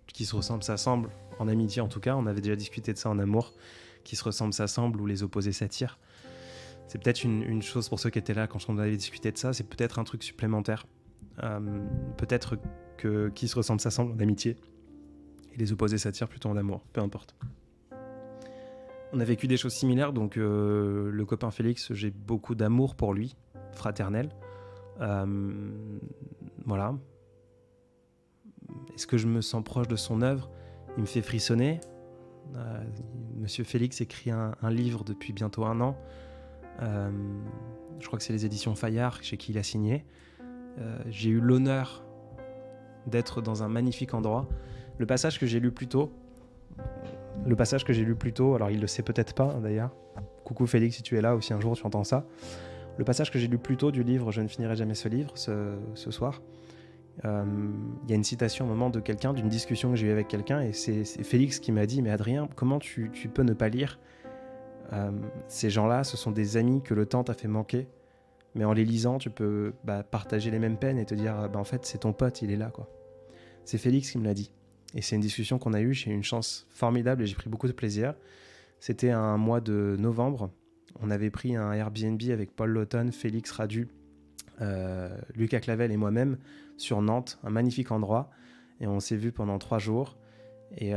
Speaker 1: qui se ressemblent s'assemblent. En amitié, en tout cas, on avait déjà discuté de ça en amour. Qui se ressemblent s'assemblent ou les opposés s'attirent. C'est peut-être une chose pour ceux qui étaient là quand on avait discuté de ça, c'est peut-être un truc supplémentaire. Peut-être que qui se ressemblent s'assemblent en amitié et les opposés s'attirent plutôt en amour, peu importe. On a vécu des choses similaires, donc le copain Félix, j'ai beaucoup d'amour pour lui, fraternel. Voilà. Est-ce que je me sens proche de son œuvre ? Il me fait frissonner. Monsieur Félix écrit un livre depuis bientôt 1 an. Je crois que c'est les éditions Fayard chez qui il a signé. J'ai eu l'honneur d'être dans un magnifique endroit. Le passage que j'ai lu plus tôt, alors il le sait peut-être pas d'ailleurs. Coucou Félix, si tu es là ou si un jour tu entends ça. Le passage que j'ai lu plus tôt du livre Je ne finirai jamais ce livre ce soir. Il y a une citation au moment de quelqu'un, d'une discussion que j'ai eue avec quelqu'un, et c'est Félix qui m'a dit « Mais Adrien, comment tu peux ne pas lire ? Ces gens-là, ce sont des amis que le temps t'a fait manquer, mais en les lisant, tu peux partager les mêmes peines et te dire en fait, c'est ton pote, il est là, quoi. » C'est Félix qui me l'a dit. Et c'est une discussion qu'on a eue, j'ai eu une chance formidable et j'ai pris beaucoup de plaisir. C'était un mois de novembre. On avait pris un Airbnb avec Paul Laughton, Félix Radu, Lucas Clavel et moi-même sur Nantes, un magnifique endroit. Et on s'est vus pendant 3 jours. Et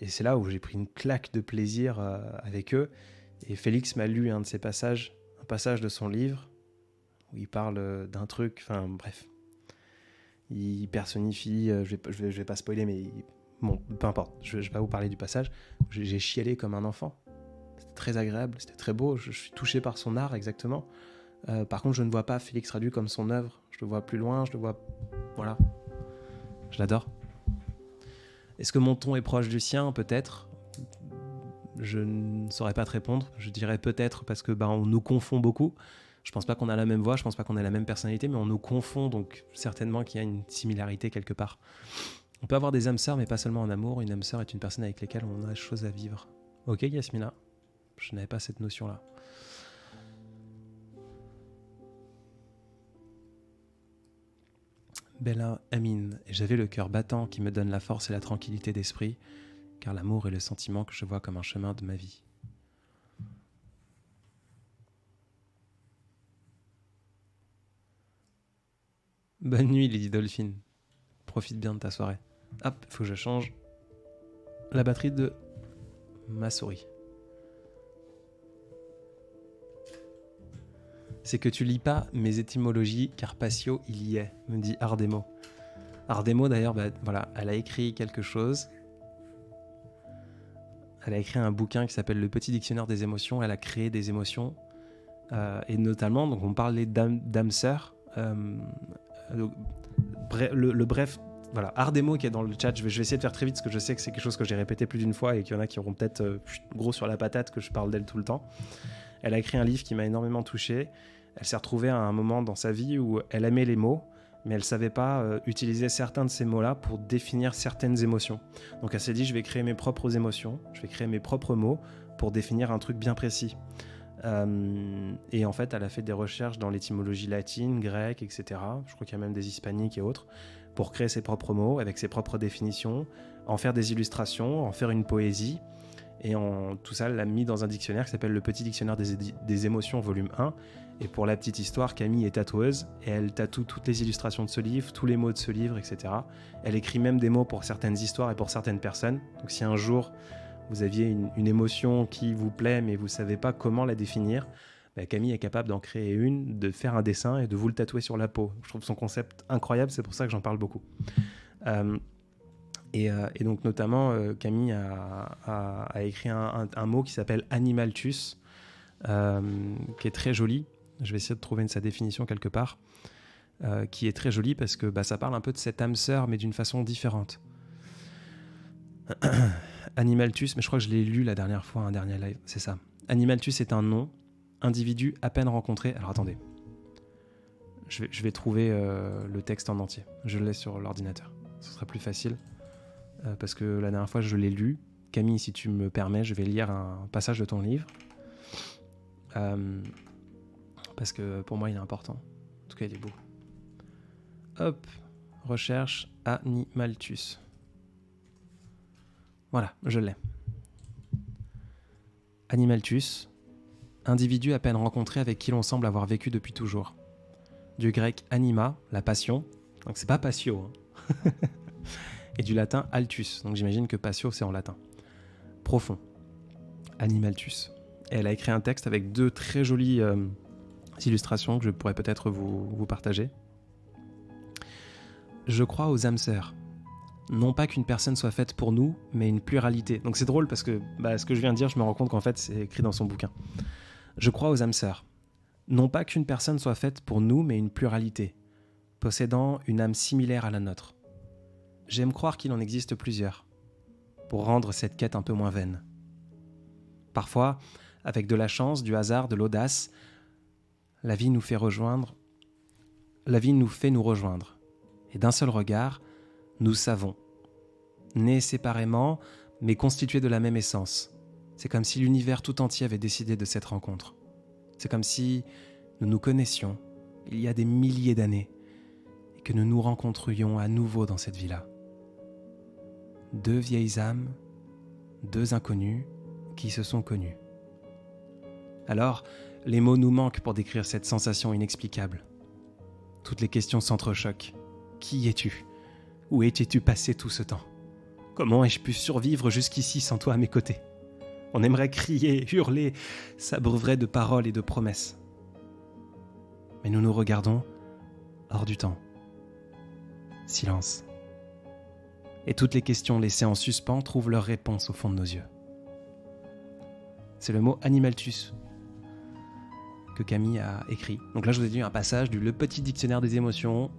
Speaker 1: c'est là où j'ai pris une claque de plaisir avec eux. Et Félix m'a lu un de ses passages, un passage de son livre, où il parle d'un truc, enfin bref. Il personnifie, je vais pas spoiler, mais bon, peu importe, je vais pas vous parler du passage. J'ai chialé comme un enfant. C'était très agréable, c'était très beau, je suis touché par son art, exactement. Par contre, je ne vois pas Félix Radu comme son œuvre. Je le vois plus loin, je le vois... Voilà. Je l'adore. Est-ce que mon ton est proche du sien ? Peut-être. Je ne saurais pas te répondre. Je dirais peut-être parce que on nous confond beaucoup. Je pense pas qu'on a la même voix, je pense pas qu'on ait la même personnalité, mais on nous confond, donc certainement qu'il y a une similarité quelque part. On peut avoir des âmes sœurs, mais pas seulement en amour. Une âme sœur est une personne avec laquelle on a des choses à vivre. Ok, Yasmina ? Je n'avais pas cette notion-là. Bella Amine, et j'avais le cœur battant qui me donne la force et la tranquillité d'esprit, car l'amour est le sentiment que je vois comme un chemin de ma vie. Bonne nuit, Lady Dolphine. Profite bien de ta soirée. Hop, faut que je change la batterie de ma souris. C'est que tu lis pas mes étymologies, car Patio, il y est, me dit Ardemo. Ardemo, d'ailleurs, voilà, elle a écrit quelque chose. Elle a écrit un bouquin qui s'appelle Le Petit Dictionnaire des émotions. Elle a créé des émotions. Et notamment, donc on parlait d'âme sœur. Bref, voilà, Ardemo qui est dans le chat. Je vais essayer de faire très vite parce que je sais que c'est quelque chose que j'ai répété plus d'une fois et qu'il y en a qui auront peut-être gros sur la patate que je parle d'elle tout le temps. Elle a écrit un livre qui m'a énormément touché. Elle s'est retrouvée à un moment dans sa vie où elle aimait les mots, mais elle ne savait pas utiliser certains de ces mots-là pour définir certaines émotions. Donc elle s'est dit, je vais créer mes propres émotions, je vais créer mes propres mots pour définir un truc bien précis. Et en fait, elle a fait des recherches dans l'étymologie latine, grecque, etc. Je crois qu'il y a même des hispaniques et autres, pour créer ses propres mots, avec ses propres définitions, en faire des illustrations, en faire une poésie. Et tout ça, elle l'a mis dans un dictionnaire qui s'appelle Le Petit Dictionnaire des émotions, volume 1. Et pour la petite histoire, Camille est tatoueuse et elle tatoue toutes les illustrations de ce livre, tous les mots de ce livre, etc. Elle écrit même des mots pour certaines histoires et pour certaines personnes. Donc si un jour vous aviez une émotion qui vous plaît mais vous ne savez pas comment la définir, Camille est capable d'en créer une, de faire un dessin et de vous le tatouer sur la peau. Je trouve son concept incroyable, c'est pour ça que j'en parle beaucoup. Et donc notamment, Camille a écrit un mot qui s'appelle animaltus, qui est très joli. Je vais essayer de trouver sa définition quelque part. qui est très jolie parce que ça parle un peu de cette âme sœur, mais d'une façon différente. Animaltus, mais je crois que je l'ai lu la dernière fois, un dernier live, c'est ça. Animaltus est un nom, individu à peine rencontré. Alors attendez, je vais trouver le texte en entier. Je l'ai sur l'ordinateur. Ce sera plus facile parce que la dernière fois je l'ai lu. Camille, si tu me permets, je vais lire un passage de ton livre parce que pour moi il est important. En tout cas, il est beau. Hop, recherche Animaltus. Voilà, je l'ai. Animaltus, individu à peine rencontré avec qui l'on semble avoir vécu depuis toujours. Du grec anima, la passion, donc c'est pas patio, hein. Et du latin altus, donc j'imagine que patio c'est en latin. Profond, Animaltus. Et elle a écrit un texte avec 2 très jolies illustrations que je pourrais peut-être vous partager. Je crois aux âmes sœurs. Non pas qu'une personne soit faite pour nous, mais une pluralité. Donc c'est drôle parce que ce que je viens de dire, je me rends compte qu'en fait c'est écrit dans son bouquin. Je crois aux âmes sœurs. Non pas qu'une personne soit faite pour nous, mais une pluralité, possédant une âme similaire à la nôtre. J'aime croire qu'il en existe plusieurs, pour rendre cette quête un peu moins vaine. Parfois, avec de la chance, du hasard, de l'audace, la vie nous fait nous rejoindre. Et d'un seul regard, nous savons, nés séparément, mais constitués de la même essence. C'est comme si l'univers tout entier avait décidé de cette rencontre. C'est comme si nous nous connaissions il y a des milliers d'années et que nous nous rencontrions à nouveau dans cette vie-là. 2 vieilles âmes, 2 inconnus qui se sont connus. Alors, les mots nous manquent pour décrire cette sensation inexplicable. Toutes les questions s'entrechoquent. Qui es-tu ? Où étais-tu passé tout ce temps ? Comment ai-je pu survivre jusqu'ici sans toi à mes côtés ? On aimerait crier, hurler, s'abreuverait de paroles et de promesses. Mais nous nous regardons hors du temps. Silence. Et toutes les questions laissées en suspens trouvent leur réponse au fond de nos yeux. C'est le mot Animaltus que Camille a écrit. Donc là, je vous ai dit un passage du Le Petit Dictionnaire des émotions.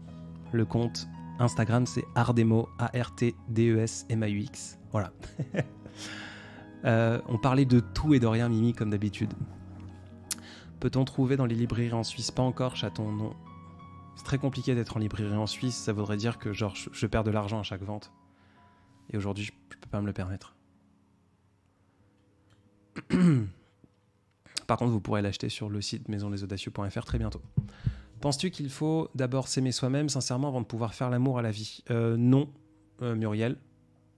Speaker 1: Le compte Instagram, c'est Ardemaux, ARTDESMAUX. Voilà. On parlait de tout et de rien, Mimi, comme d'habitude. Peut-on trouver dans les librairies en Suisse ? Pas encore, chaton, non. C'est très compliqué d'être en librairie en Suisse. Ça voudrait dire que je perds de l'argent à chaque vente. Et aujourd'hui, je peux pas me le permettre. Par contre, vous pourrez l'acheter sur le site maisonlesaudacieux.fr très bientôt. Penses-tu qu'il faut d'abord s'aimer soi-même sincèrement avant de pouvoir faire l'amour à la vie ? Non, Muriel.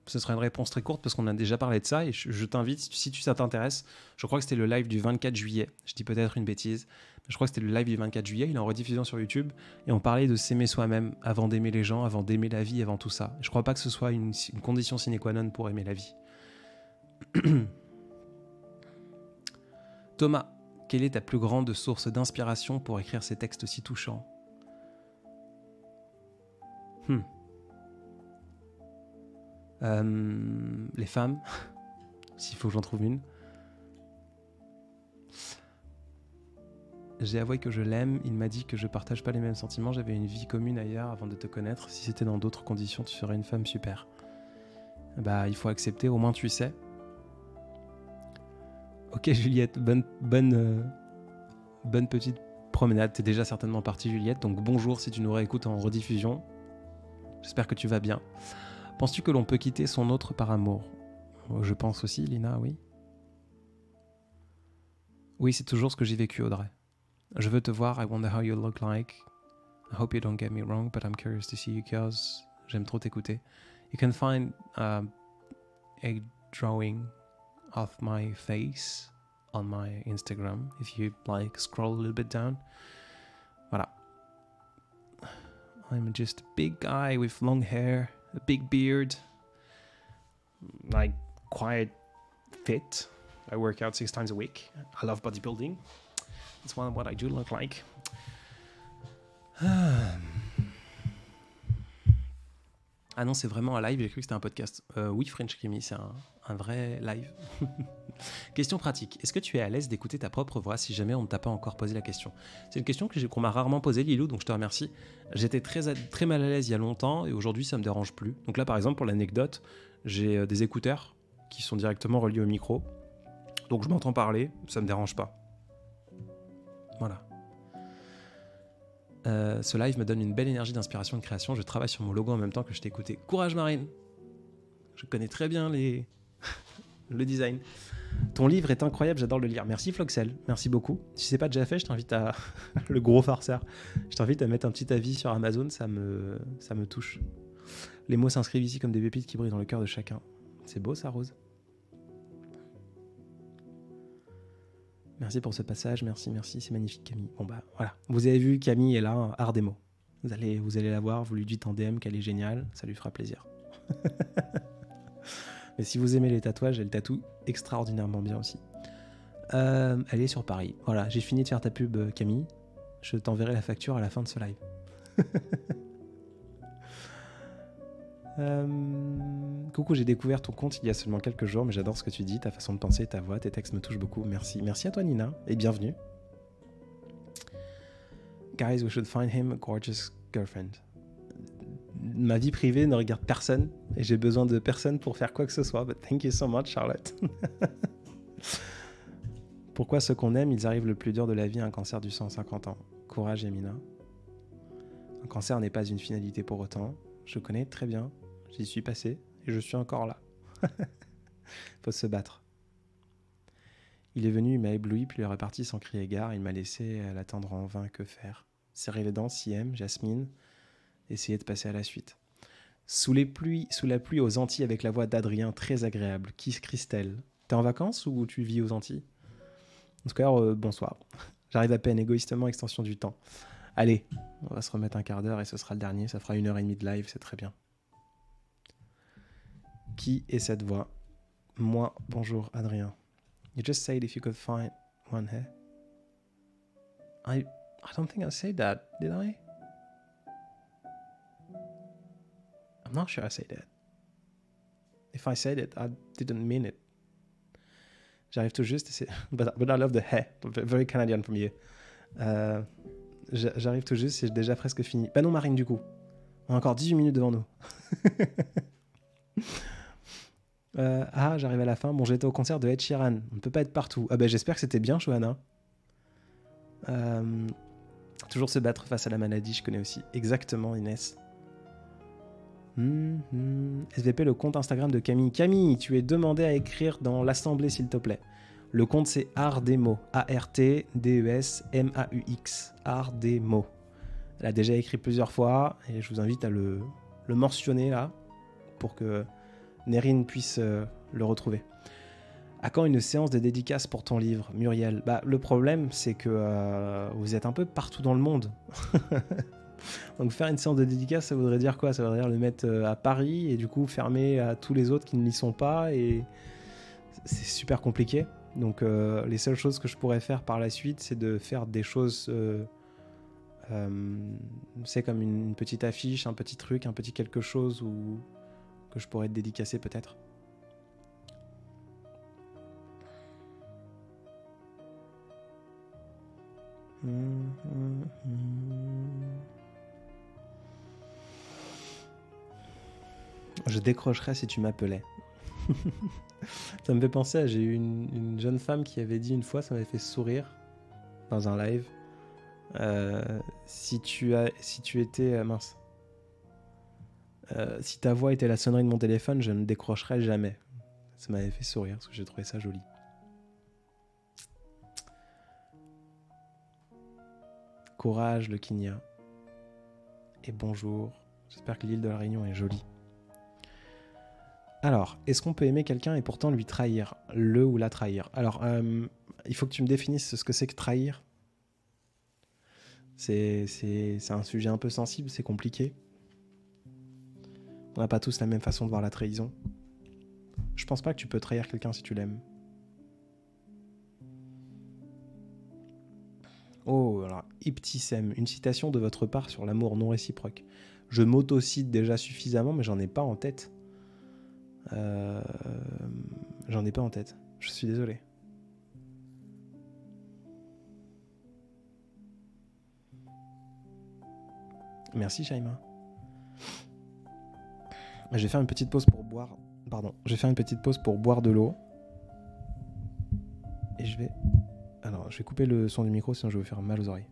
Speaker 1: Ce serait une réponse très courte parce qu'on a déjà parlé de ça et je t'invite, si ça t'intéresse, je crois que c'était le live du 24 juillet, je dis peut-être une bêtise, mais je crois que c'était le live du 24 juillet, il est en rediffusion sur YouTube et on parlait de s'aimer soi-même avant d'aimer les gens, avant d'aimer la vie, avant tout ça. Je crois pas que ce soit une condition sine qua non pour aimer la vie. Thomas, quelle est ta plus grande source d'inspiration pour écrire ces textes si touchants ? Les femmes, s'il faut que j'en trouve une. J'ai avoué que je l'aime, il m'a dit que je partage pas les mêmes sentiments, j'avais une vie commune ailleurs avant de te connaître, si c'était dans d'autres conditions tu serais une femme super. Il faut accepter, au moins tu sais. Ok Juliette, bonne petite promenade, t'es déjà certainement partie Juliette, donc bonjour si tu nous réécoutes en rediffusion. J'espère que tu vas bien. Penses-tu que l'on peut quitter son autre par amour ? Je pense aussi, Lina, oui. Oui, c'est toujours ce que j'ai vécu, Audrey. Je veux te voir, I wonder how you look like. I hope you don't get me wrong, but I'm curious to see you cause j'aime trop t'écouter. You can find a drawing of my face on my Instagram if you scroll a little bit down. Voilà. I'm just a big guy with long hair, a big beard, quite fit. I work out 6 times a week. I love bodybuilding. That's what I do look like. Ah non, c'est vraiment un live, j'ai cru que c'était un podcast. Oui, French Creamy, c'est un vrai live. Question pratique. Est-ce que tu es à l'aise d'écouter ta propre voix si jamais on ne t'a pas encore posé la question? C'est une question qu'on m'a rarement posée, Lilou, donc je te remercie. J'étais très mal à l'aise il y a longtemps et aujourd'hui ça me dérange plus. Donc là, par exemple, pour l'anecdote, j'ai des écouteurs qui sont directement reliés au micro. Donc je m'entends parler, ça me dérange pas. Voilà. Ce live me donne une belle énergie d'inspiration et de création. Je travaille sur mon logo en même temps que je t'ai écouté. Courage Marine. Je connais très bien le design. Ton livre est incroyable, j'adore le lire. Merci Floxel, merci beaucoup. Si c'est pas déjà fait, je t'invite à... le gros farceur. Je t'invite à mettre un petit avis sur Amazon, ça me touche. Les mots s'inscrivent ici comme des pépites qui brillent dans le cœur de chacun. C'est beau ça, Rose. Merci pour ce passage, merci, c'est magnifique Camille. Bon bah voilà, vous avez vu Camille est là, art des mots. Vous allez la voir, vous lui dites en DM qu'elle est géniale, ça lui fera plaisir. Mais si vous aimez les tatouages, elle tatoue extraordinairement bien aussi. Elle est sur Paris. Voilà, j'ai fini de faire ta pub Camille. Je t'enverrai la facture à la fin de ce live. Coucou, j'ai découvert ton compte il y a seulement quelques jours, mais j'adore ce que tu dis, ta façon de penser, ta voix, tes textes me touchent beaucoup. Merci à toi Nina, et bienvenue. Guys, we should find him a gorgeous girlfriend. Ma vie privée ne regarde personne, et j'ai besoin de personne pour faire quoi que ce soit, but thank you so much Charlotte. Pourquoi ceux qu'on aime, ils arrivent le plus dur de la vie à un cancer du sang à 50 ans? Courage Emina. Un cancer n'est pas une finalité pour autant, je connais très bien. J'y suis passé et je suis encore là. Faut se battre. Il est venu, il m'a ébloui, puis il est reparti sans crier gare. Il m'a laissé l'attendre en vain. Que faire? Serrer les dents, Siem, Jasmine. Essayer de passer à la suite. Sous la pluie aux Antilles avec la voix d'Adrien, très agréable. Kiss Christelle. T'es en vacances ou tu vis aux Antilles? En tout cas, bonsoir. J'arrive à peine, égoïstement, extension du temps. Allez, on va se remettre un quart d'heure et ce sera le dernier. Ça fera 1h30 de live, c'est très bien. Qui est cette voix? Moi, bonjour Adrien. You just said if you could find one here. I don't think I said that, did I? I'm not sure I said that. If I said it, I didn't mean it. J'arrive tout juste, but I love the hair. Very Canadian from you. J'arrive tout juste, c'est déjà presque fini. Bah non Marine du coup. On a encore 18 minutes devant nous. J'arrive à la fin. Bon, j'étais au concert de Ed Sheeran. On ne peut pas être partout. Ah ben j'espère que c'était bien, Johanna. Toujours se battre face à la maladie, je connais aussi. Exactement, Inès. SVP, le compte Instagram de Camille. Camille, tu es demandé à écrire dans l'assemblée, s'il te plaît. Le compte, c'est Ardemaux. A-R-T-D-E-S-M-A-U-X. Ardemaux. Elle a déjà écrit plusieurs fois et je vous invite à le mentionner là pour que Nerine puisse le retrouver. À quand une séance de dédicace pour ton livre, Muriel? Bah, le problème, c'est que vous êtes un peu partout dans le monde. Donc faire une séance de dédicace, ça voudrait dire quoi? Ça voudrait dire le mettre à Paris et du coup fermer à tous les autres qui ne l'y sont pas et c'est super compliqué. Donc les seules choses que je pourrais faire par la suite, c'est de faire des choses... c'est comme une petite affiche, un petit truc, un petit quelque chose où... que je pourrais te dédicacer peut-être. Je décrocherais si tu m'appelais. Ça me fait penser à... J'ai eu une jeune femme qui avait dit une fois, ça m'avait fait sourire dans un live. Si tu étais... mince. Si ta voix était la sonnerie de mon téléphone, je ne décrocherais jamais. Ça m'avait fait sourire parce que j'ai trouvé ça joli. Courage, le Kinya. Et bonjour. J'espère que l'île de la Réunion est jolie. Alors, est-ce qu'on peut aimer quelqu'un et pourtant lui trahir? Le ou la trahir? Alors, il faut que tu me définisses ce que c'est que trahir. C'est un sujet un peu sensible, c'est compliqué. On n'a pas tous la même façon de voir la trahison. Je pense pas que tu peux trahir quelqu'un si tu l'aimes. Oh, alors, Iptissem, une citation de votre part sur l'amour non réciproque. Je m'auto-cite déjà suffisamment, mais j'en ai pas en tête. J'en ai pas en tête. Je suis désolé. Merci, Shaima. Je vais faire une petite pause pour boire. Pardon. Je vais faire une petite pause pour boire de l'eau. Et je vais... Alors, je vais couper le son du micro, sinon je vais vous faire mal aux oreilles.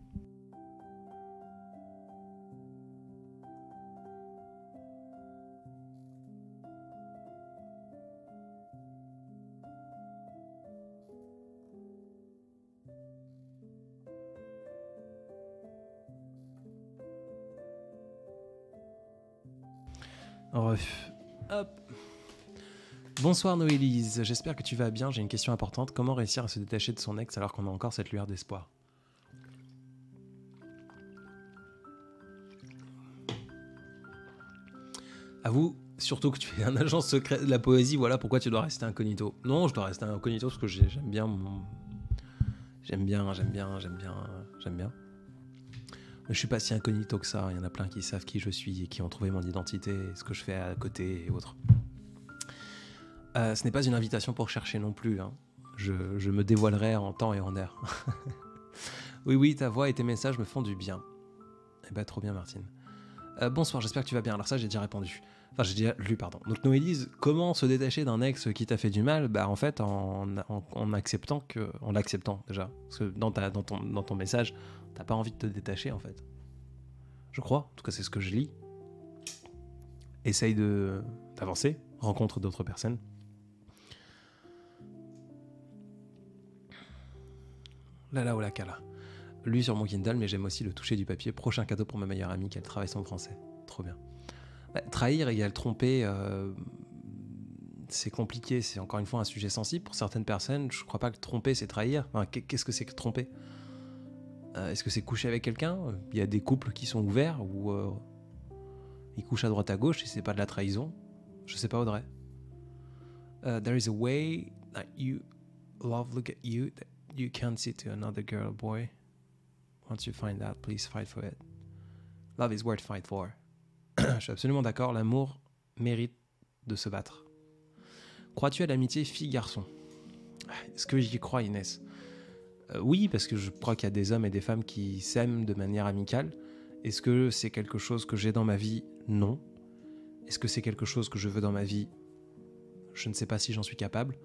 Speaker 1: Hop. Bonsoir Noélise, j'espère que tu vas bien. J'ai une question importante. Comment réussir à se détacher de son ex alors qu'on a encore cette lueur d'espoir? Avoue surtout que tu es un agent secret de la poésie, voilà pourquoi tu dois rester incognito. Non, je dois rester incognito parce que j'aime bien mon... J'aime bien. Mais je suis pas si incognito que ça. Il y en a plein qui savent qui je suis et qui ont trouvé mon identité, ce que je fais à côté et autres. Ce n'est pas une invitation pour chercher non plus. Hein. Je me dévoilerai en temps et en heure. Oui, ta voix et tes messages me font du bien. Eh ben, trop bien, Martine. Bonsoir, j'espère que tu vas bien. Alors ça, j'ai déjà répondu. Enfin, j'ai déjà lu, pardon. Donc, Noélise, comment se détacher d'un ex qui t'a fait du mal? Bah, en fait, en acceptant que... En l'acceptant, déjà. Parce que dans ton message, t'as pas envie de te détacher, en fait. Je crois. En tout cas, c'est ce que je lis. Essaye d'avancer. Rencontre d'autres personnes. Là, oh la cala. Lui sur mon Kindle, mais j'aime aussi le toucher du papier. Prochain cadeau pour ma meilleure amie qui elle travaille son français. Trop bien. Trahir égale tromper, c'est compliqué. C'est encore une fois un sujet sensible pour certaines personnes. Je crois pas que tromper c'est trahir. Enfin, qu'est-ce que c'est que tromper? Est-ce que c'est coucher avec quelqu'un? Il y a des couples qui sont ouverts où ils couchent à droite à gauche et c'est pas de la trahison. Je sais pas, Audrey. There is a way that you love look at you that you can't see to another girl or boy. Once you find that, please fight for it. Love is worth fight for. Je suis absolument d'accord, l'amour mérite de se battre. Crois-tu à l'amitié fille-garçon? Est-ce que j'y crois, Inès? Oui, parce que je crois qu'il y a des hommes et des femmes qui s'aiment de manière amicale. Est-ce que c'est quelque chose que j'ai dans ma vie? Non. Est-ce que c'est quelque chose que je veux dans ma vie? Je ne sais pas si j'en suis capable.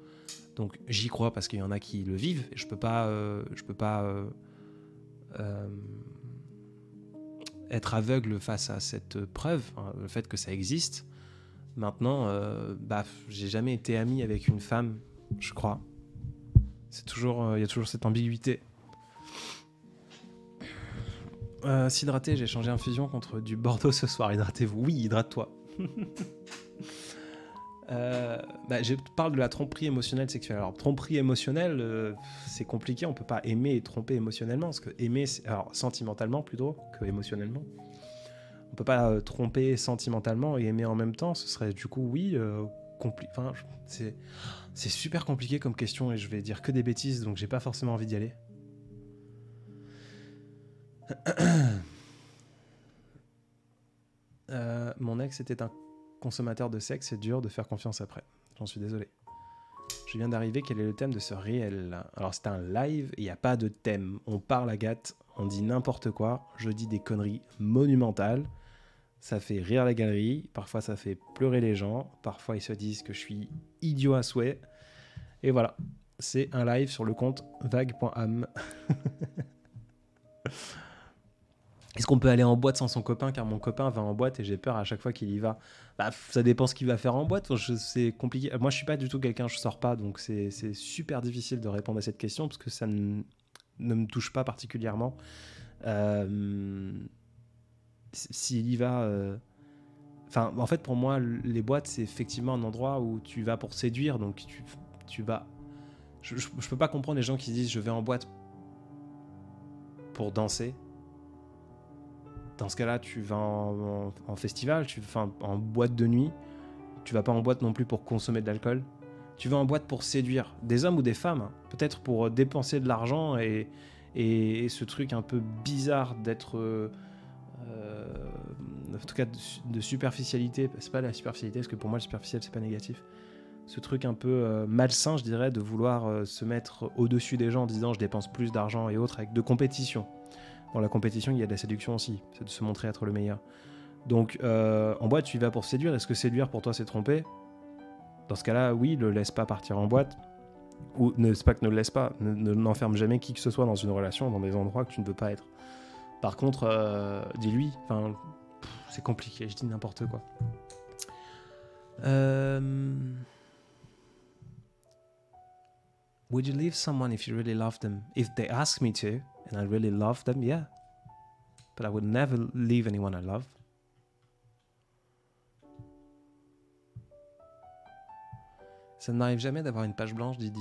Speaker 1: Donc j'y crois parce qu'il y en a qui le vivent. Et je peux pas être aveugle face à cette preuve, hein, le fait que ça existe. Maintenant, j'ai jamais été ami avec une femme, je crois. C'est toujours, y a toujours cette ambiguïté. S'hydrater, j'ai changé infusion contre du Bordeaux ce soir. Hydratez-vous. Oui, hydrate-toi. Je parle de la tromperie émotionnelle sexuelle. Alors, tromperie émotionnelle, c'est compliqué. On peut pas aimer et tromper émotionnellement. Parce que aimer, alors sentimentalement plutôt que émotionnellement. On peut pas tromper sentimentalement et aimer en même temps. Ce serait du coup, oui, enfin, c'est super compliqué comme question et je vais dire que des bêtises, donc j'ai pas forcément envie d'y aller. Mon ex était un consommateur de sexe, c'est dur de faire confiance après. J'en suis désolé. Je viens d'arriver, quel est le thème de ce réel? Alors c'est un live, il n'y a pas de thème. On parle à Gat, on dit n'importe quoi, je dis des conneries monumentales. Ça fait rire la galerie, parfois ça fait pleurer les gens, parfois ils se disent que je suis idiot à souhait. Et voilà, c'est un live sur le compte vague.am. Est-ce qu'on peut aller en boîte sans son copain? Car mon copain va en boîte et j'ai peur à chaque fois qu'il y va. Bah, ça dépend ce qu'il va faire en boîte. C'est compliqué. Moi, je suis pas du tout quelqu'un, je sors pas, donc c'est super difficile de répondre à cette question parce que ça ne me touche pas particulièrement. S'il y va... Enfin, en fait, pour moi, les boîtes, c'est effectivement un endroit où tu vas pour séduire, donc tu vas... Je peux pas comprendre les gens qui disent « je vais en boîte pour danser ». Dans ce cas-là, tu vas en festival, en boîte de nuit. Tu vas pas en boîte non plus pour consommer de l'alcool. Tu vas en boîte pour séduire des hommes ou des femmes, hein. Peut-être pour dépenser de l'argent et Et ce truc un peu bizarre d'être... en tout cas de superficialité, c'est pas la superficialité, parce que pour moi, le superficiel, c'est pas négatif. Ce truc un peu malsain, je dirais, de vouloir se mettre au-dessus des gens en disant je dépense plus d'argent et autres, avec de compétition. Dans la compétition, il y a de la séduction aussi, c'est de se montrer être le meilleur. Donc, en boîte, tu y vas pour séduire. Est-ce que séduire pour toi, c'est tromper ? Dans ce cas-là, oui, ne le laisse pas partir en boîte. Ou c'est pas que ne le laisse pas, n'enferme jamais qui que ce soit dans une relation, dans des endroits que tu ne veux pas être. Par contre, dis-lui, c'est compliqué, je dis n'importe quoi. Would you leave someone if you really love them? If they ask me to, and I really love them, yeah. But I would never leave anyone I love. Ça ne m'arrive jamais d'avoir une page blanche, Didi.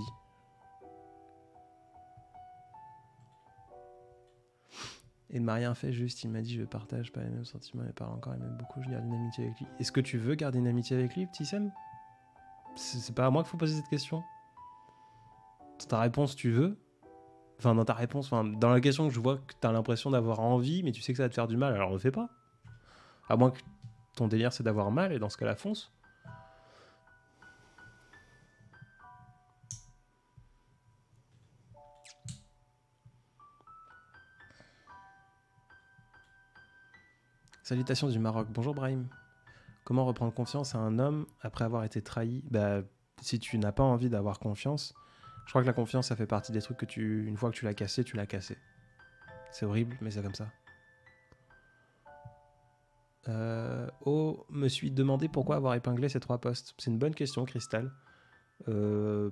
Speaker 1: Il ne m'a rien fait, juste il m'a dit je partage pas les mêmes sentiments, il parle encore, il m'aime beaucoup, je garde une amitié avec lui. Est-ce que tu veux garder une amitié avec lui, petit Sam ? C'est pas à moi qu'il faut poser cette question. Dans ta réponse, tu veux ? Enfin, dans ta réponse, dans la question que je vois que t'as l'impression d'avoir envie, mais tu sais que ça va te faire du mal, alors ne le fais pas. À moins que ton délire c'est d'avoir mal, et dans ce cas-là, fonce. Salutations du Maroc. Bonjour Brahim. Comment reprendre confiance à un homme après avoir été trahi ? Si tu n'as pas envie d'avoir confiance, je crois que la confiance, ça fait partie des trucs que une fois que tu l'as cassé, tu l'as cassé. C'est horrible, mais c'est comme ça. Me suis demandé pourquoi avoir épinglé ces 3 posts. C'est une bonne question, Cristal.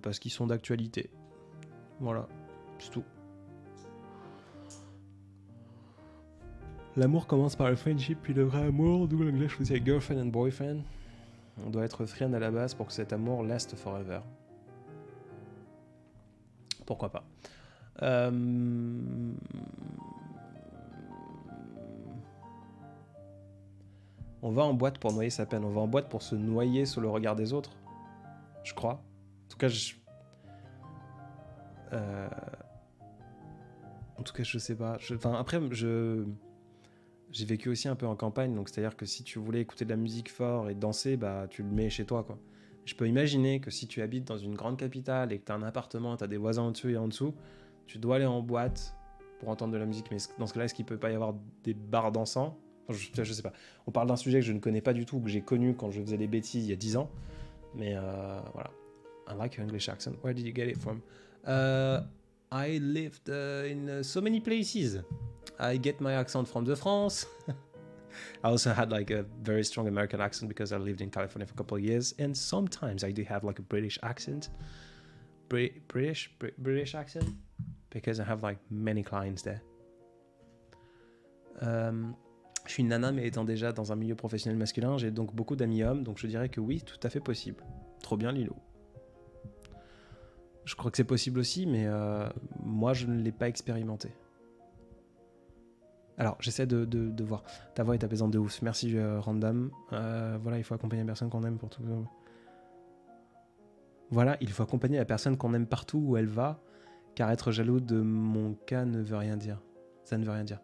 Speaker 1: Parce qu'ils sont d'actualité. Voilà, c'est tout. L'amour commence par le friendship, puis le vrai amour, d'où l'anglais choisit girlfriend and boyfriend. On doit être friend à la base pour que cet amour last forever. Pourquoi pas. On va en boîte pour noyer sa peine. On va en boîte pour se noyer sous le regard des autres. Je crois. En tout cas, je sais pas. J'ai vécu aussi un peu en campagne, donc c'est-à-dire que si tu voulais écouter de la musique fort et danser, tu le mets chez toi, quoi. Je peux imaginer que si tu habites dans une grande capitale et que tu as un appartement, tu as des voisins au-dessus et en dessous, tu dois aller en boîte pour entendre de la musique. Mais dans ce cas-là, est-ce qu'il peut pas y avoir des bars dansants ? Je sais pas. On parle d'un sujet que je ne connais pas du tout, que j'ai connu quand je faisais des bêtises il y a 10 ans. Mais voilà. I like your English accent. Where did you get it from? I lived in so many places. I get my accent from the France. I also had like a very strong American accent because I lived in California for a couple of years, and sometimes I do have like a British accent. British accent because I have like many clients there. Je suis une nana, mais étant déjà dans un milieu professionnel masculin, j'ai donc beaucoup d'amis hommes, donc je dirais que oui, tout à fait possible. Trop bien, Lilo. Je crois que c'est possible aussi, mais moi, je ne l'ai pas expérimenté. Alors, j'essaie de voir. Ta voix est apaisante de ouf. Merci, Random. Voilà, il faut accompagner la personne qu'on aime pour tout. Voilà, il faut accompagner la personne qu'on aime partout où elle va, car être jaloux de mon cas ne veut rien dire. Ça ne veut rien dire.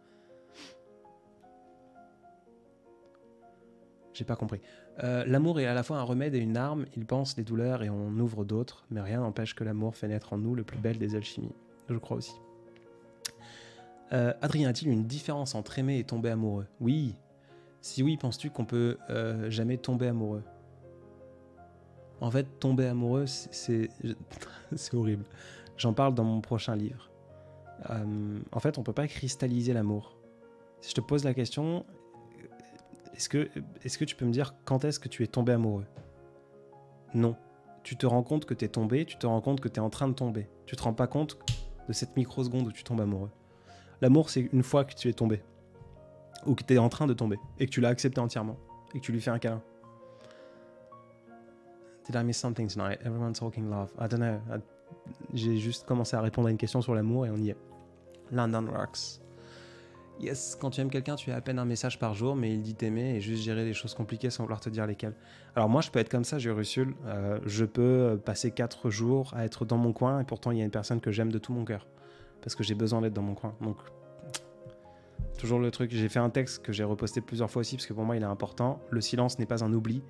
Speaker 1: J'ai pas compris. L'amour est à la fois un remède et une arme. Il pense les douleurs et on ouvre d'autres, mais rien n'empêche que l'amour fait naître en nous le plus bel des alchimies. Je crois aussi. Adrien, a-t-il une différence entre aimer et tomber amoureux ? Oui. Si oui, penses-tu qu'on peut jamais tomber amoureux ? En fait, tomber amoureux, c'est horrible. J'en parle dans mon prochain livre. En fait, on peut pas cristalliser l'amour. Si je te pose la question, est-ce que tu peux me dire quand est-ce que tu es tombé amoureux ? Non. Tu te rends compte que tu es tombé, tu te rends compte que tu es en train de tomber. Tu te rends pas compte de cette microseconde où tu tombes amoureux. L'amour, c'est une fois que tu es tombé, ou que tu es en train de tomber, et que tu l'as accepté entièrement, et que tu lui fais un câlin. Did I miss something tonight? Everyone's talking love. I don't know. J'ai juste commencé à répondre à une question sur l'amour et on y est. London Rocks. Yes, quand tu aimes quelqu'un, tu as à peine un message par jour, mais il dit t'aimer et juste gérer des choses compliquées sans vouloir te dire lesquelles. Alors moi, je peux être comme ça, Jérusul. Je peux passer 4 jours à être dans mon coin et pourtant il y a une personne que j'aime de tout mon cœur. parce que j'ai besoin d'être dans mon coin. Donc, toujours le truc, j'ai fait un texte que j'ai reposté plusieurs fois aussi, parce que pour moi, il est important. Le silence n'est pas un oubli.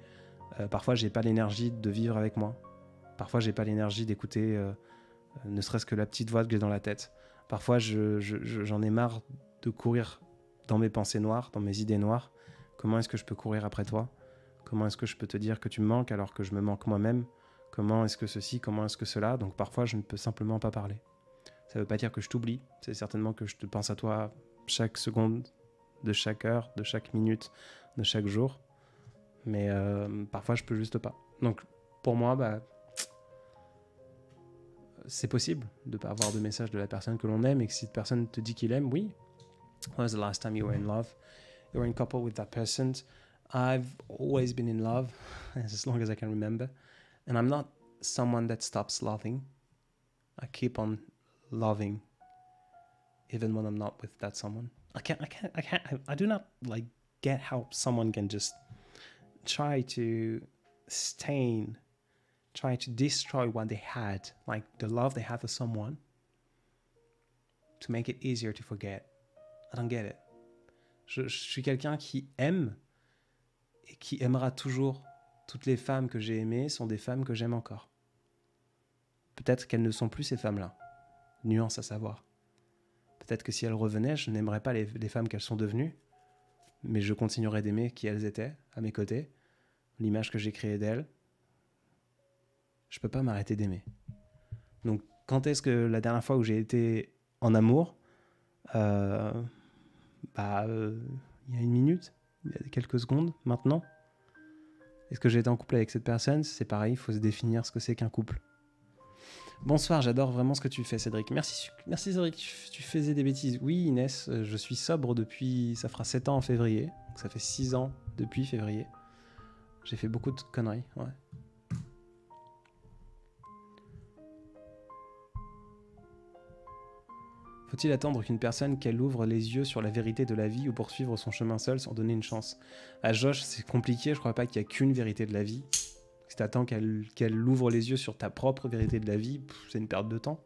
Speaker 1: Parfois, j'ai pas l'énergie de vivre avec moi. Parfois, j'ai pas l'énergie d'écouter ne serait-ce que la petite voix que j'ai dans la tête. Parfois, j'en ai marre de courir dans mes pensées noires, dans mes idées noires. Comment est-ce que je peux courir après toi? Comment est-ce que je peux te dire que tu me manques alors que je me manque moi-même? Comment est-ce que ceci, comment est-ce que cela? Donc parfois, je ne peux simplement pas parler. Ça ne veut pas dire que je t'oublie. C'est certainement que je te pense à toi chaque seconde, de chaque heure, de chaque minute, de chaque jour. Mais parfois, je peux juste pas. Donc pour moi, c'est possible de ne pas avoir de message de la personne que l'on aime, et que si cette personne te dit qu'il aime, oui. When was the last time you were in love? You were in couple with that person. I've always been in love, as long as I can remember. And I'm not someone that stops loving. I keep on loving, even when I'm not with that someone. I do not like get how someone can just try to stain, try to destroy what they had, like the love they had for someone, to make it easier to forget. I don't get it. Je suis quelqu'un qui aime et qui aimera toujours. Toutes les femmes que j'ai aimées sont des femmes que j'aime encore. Peut-être qu'elles ne sont plus ces femmes-là. Nuance à savoir. Peut-être que si elles revenaient, je n'aimerais pas les femmes qu'elles sont devenues, mais je continuerai d'aimer qui elles étaient, à mes côtés, l'image que j'ai créée d'elles. Je peux pas m'arrêter d'aimer. Donc, quand est-ce que la dernière fois où j'ai été en amour, il y a une minute, il y a quelques secondes, maintenant. Est-ce que j'ai été en couple avec cette personne? C'est pareil, il faut se définir ce que c'est qu'un couple. Bonsoir, j'adore vraiment ce que tu fais, Cédric. Merci Cédric, tu faisais des bêtises. Oui, Inès, je suis sobre depuis... Ça fera 7 ans en février. Donc ça fait 6 ans depuis février. J'ai fait beaucoup de conneries, ouais. Faut-il attendre qu'une personne qu'elle ouvre les yeux sur la vérité de la vie ou poursuivre son chemin seul sans donner une chance? À Josh, c'est compliqué, je crois pas qu'il y a qu'une vérité de la vie. Si t'attends qu'elle ouvre les yeux sur ta propre vérité de la vie, c'est une perte de temps.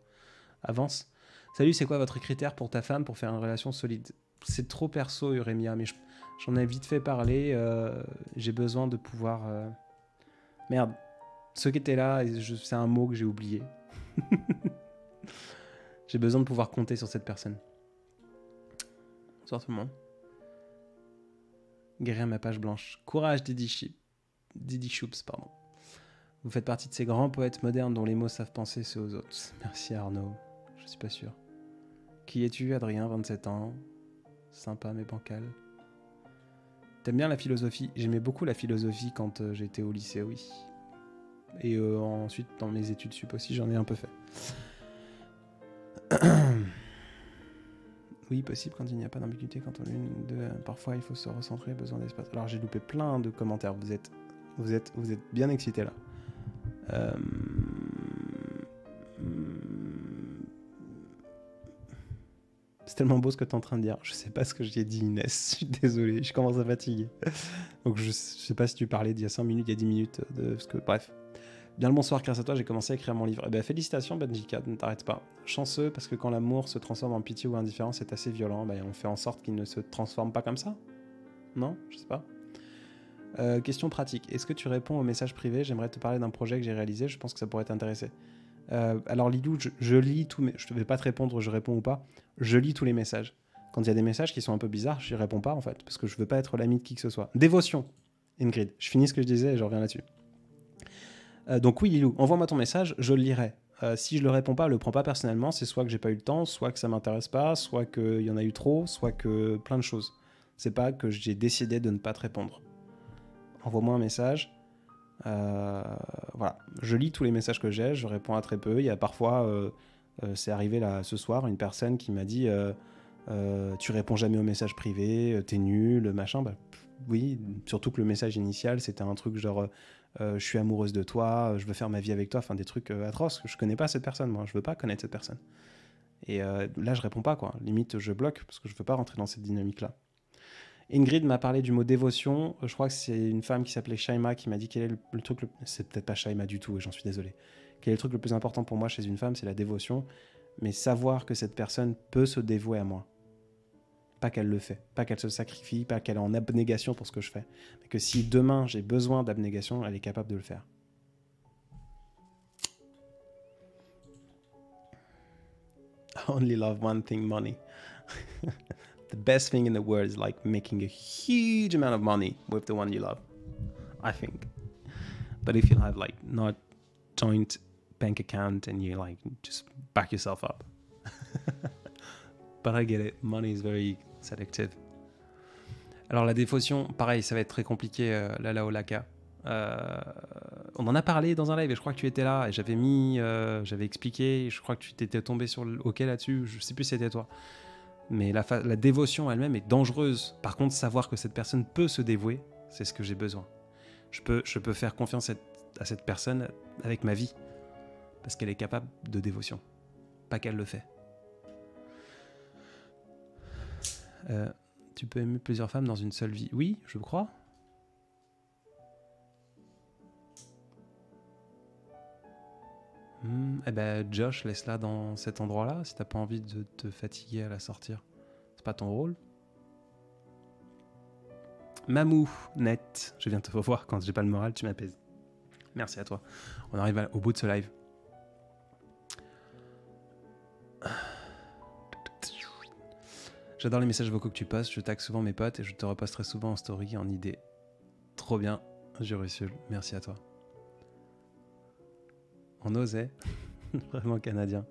Speaker 1: Avance. Salut, c'est quoi votre critère pour ta femme pour faire une relation solide? C'est trop perso, Uremia, mais j'en ai vite fait parler. J'ai besoin de pouvoir... Merde, ceux qui étaient là, c'est un mot que j'ai oublié. J'ai besoin de pouvoir compter sur cette personne. Bonsoir tout le monde. Guérir ma page blanche. Courage, Didi Choups, pardon. Vous faites partie de ces grands poètes modernes dont les mots savent penser ceux aux autres. Merci Arnaud. Je suis pas sûr. Qui es-tu, Adrien, 27 ans. Sympa mais bancal. T'aimes bien la philosophie? J'aimais beaucoup la philosophie quand j'étais au lycée, oui. Et ensuite, dans mes études sup aussi, j'en ai un peu fait. Oui, possible quand il n'y a pas d'ambiguïté, quand on une de parfois il faut se recentrer, besoin d'espace. Alors j'ai loupé plein de commentaires, vous êtes bien excités là. C'est tellement beau ce que tu es en train de dire. Je sais pas ce que j'ai dit, Inès. Je suis désolé, je commence à fatiguer. Donc je sais pas si tu parlais d'il y a 5 minutes, il y a 10 minutes bref. Bien le bonsoir, grâce à toi, j'ai commencé à écrire mon livre. Eh ben, félicitations, Benjika, ne t'arrête pas. Chanceux, parce que quand l'amour se transforme en pitié ou indifférence, c'est assez violent. Ben, on fait en sorte qu'il ne se transforme pas comme ça. Non? Je sais pas. Question pratique. Est-ce que tu réponds aux messages privés? J'aimerais te parler d'un projet que j'ai réalisé, je pense que ça pourrait t'intéresser. Alors Lilou, je lis tous mes... Je ne vais pas te répondre, je réponds ou pas. Je lis tous les messages. Quand il y a des messages qui sont un peu bizarres, je n'y réponds pas en fait, parce que je veux pas être l'ami de qui que ce soit. Dévotion, Ingrid. Je finis ce que je disais et je reviens là-dessus. Donc oui Lilou, envoie-moi ton message, je le lirai. Si je le réponds pas, le prends pas personnellement, c'est soit que j'ai pas eu le temps, soit que ça m'intéresse pas, soit qu'il y en a eu trop, soit que plein de choses. C'est pas que j'ai décidé de ne pas te répondre. Envoie-moi un message. Voilà, je lis tous les messages que j'ai, je réponds à très peu. Il y a parfois, c'est arrivé là ce soir, une personne qui m'a dit tu réponds jamais aux messages privés, t'es nul, machin. Bah, oui, surtout que le message initial c'était un truc genre je suis amoureuse de toi, je veux faire ma vie avec toi, enfin des trucs atroces. Je connais pas cette personne, moi, je veux pas connaître cette personne. Et là je réponds pas quoi, limite je bloque parce que je veux pas rentrer dans cette dynamique là. Ingrid m'a parlé du mot dévotion. Je crois que c'est une femme qui s'appelait Shaima qui m'a dit quel est le truc... C'est peut-être pas Shaima du tout, et j'en suis désolé. Quel est le truc le plus important pour moi chez une femme? C'est la dévotion. mais savoir que cette personne peut se dévouer à moi. Pas qu'elle le fait, pas qu'elle se sacrifie, pas qu'elle est en abnégation pour ce que je fais, mais que si demain j'ai besoin d'abnégation, elle est capable de le faire. I only love one thing, money. The best thing in the world is like making a huge amount of money with the one you love, I think. But if you have like not joint bank account and you like just back yourself up. But I get it, money is very selective. Alors la dévotion, pareil, ça va être très compliqué, Lala Olaka. On en a parlé dans un live et je crois que tu étais là et j'avais expliqué, je crois que tu t'étais tombé sur le OK là-dessus, je sais plus si c'était toi. Mais la dévotion elle-même est dangereuse. Par contre, savoir que cette personne peut se dévouer, c'est ce que j'ai besoin. Je peux faire confiance à cette personne avec ma vie parce qu'elle est capable de dévotion, pas qu'elle le fait. Tu peux aimer plusieurs femmes dans une seule vie. Oui, je crois. Eh ben, Josh, laisse-la dans cet endroit-là si t'as pas envie de te fatiguer à la sortir. C'est pas ton rôle. Mamou, net. Je viens te revoir quand j'ai pas le moral, tu m'apaises. Merci à toi. On arrive au bout de ce live. J'adore les messages vocaux que tu postes, je tag souvent mes potes et je te reposterai souvent en story, en idée. Trop bien, j'ai reçu. Merci à toi. On osait. Vraiment canadien.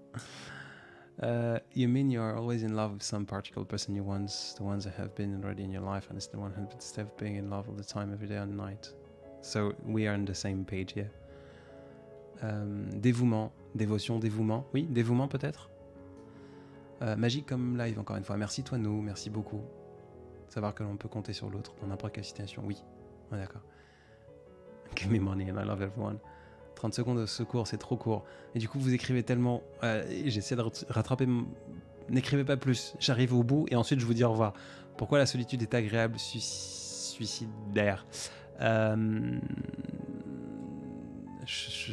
Speaker 1: You mean you're always in love with some particular person you once, the ones that have been already in your life, and it's the one who instead of being in love all the time, every day and night. So we are on the same page here. Dévouement, dévotion, dévouement. Oui, dévouement peut-être. Magique comme live, encore une fois. Merci toi, nous, merci beaucoup. Savoir que l'on peut compter sur l'autre dans n'importe quelle situation. Oui, on est d'accord. Give me money and I love everyone. 30 secondes de secours, c'est trop court. Et du coup, vous écrivez tellement. J'essaie de rattraper. N'écrivez pas plus. J'arrive au bout et ensuite je vous dis au revoir. Pourquoi la solitude est agréable, suicidaire. Je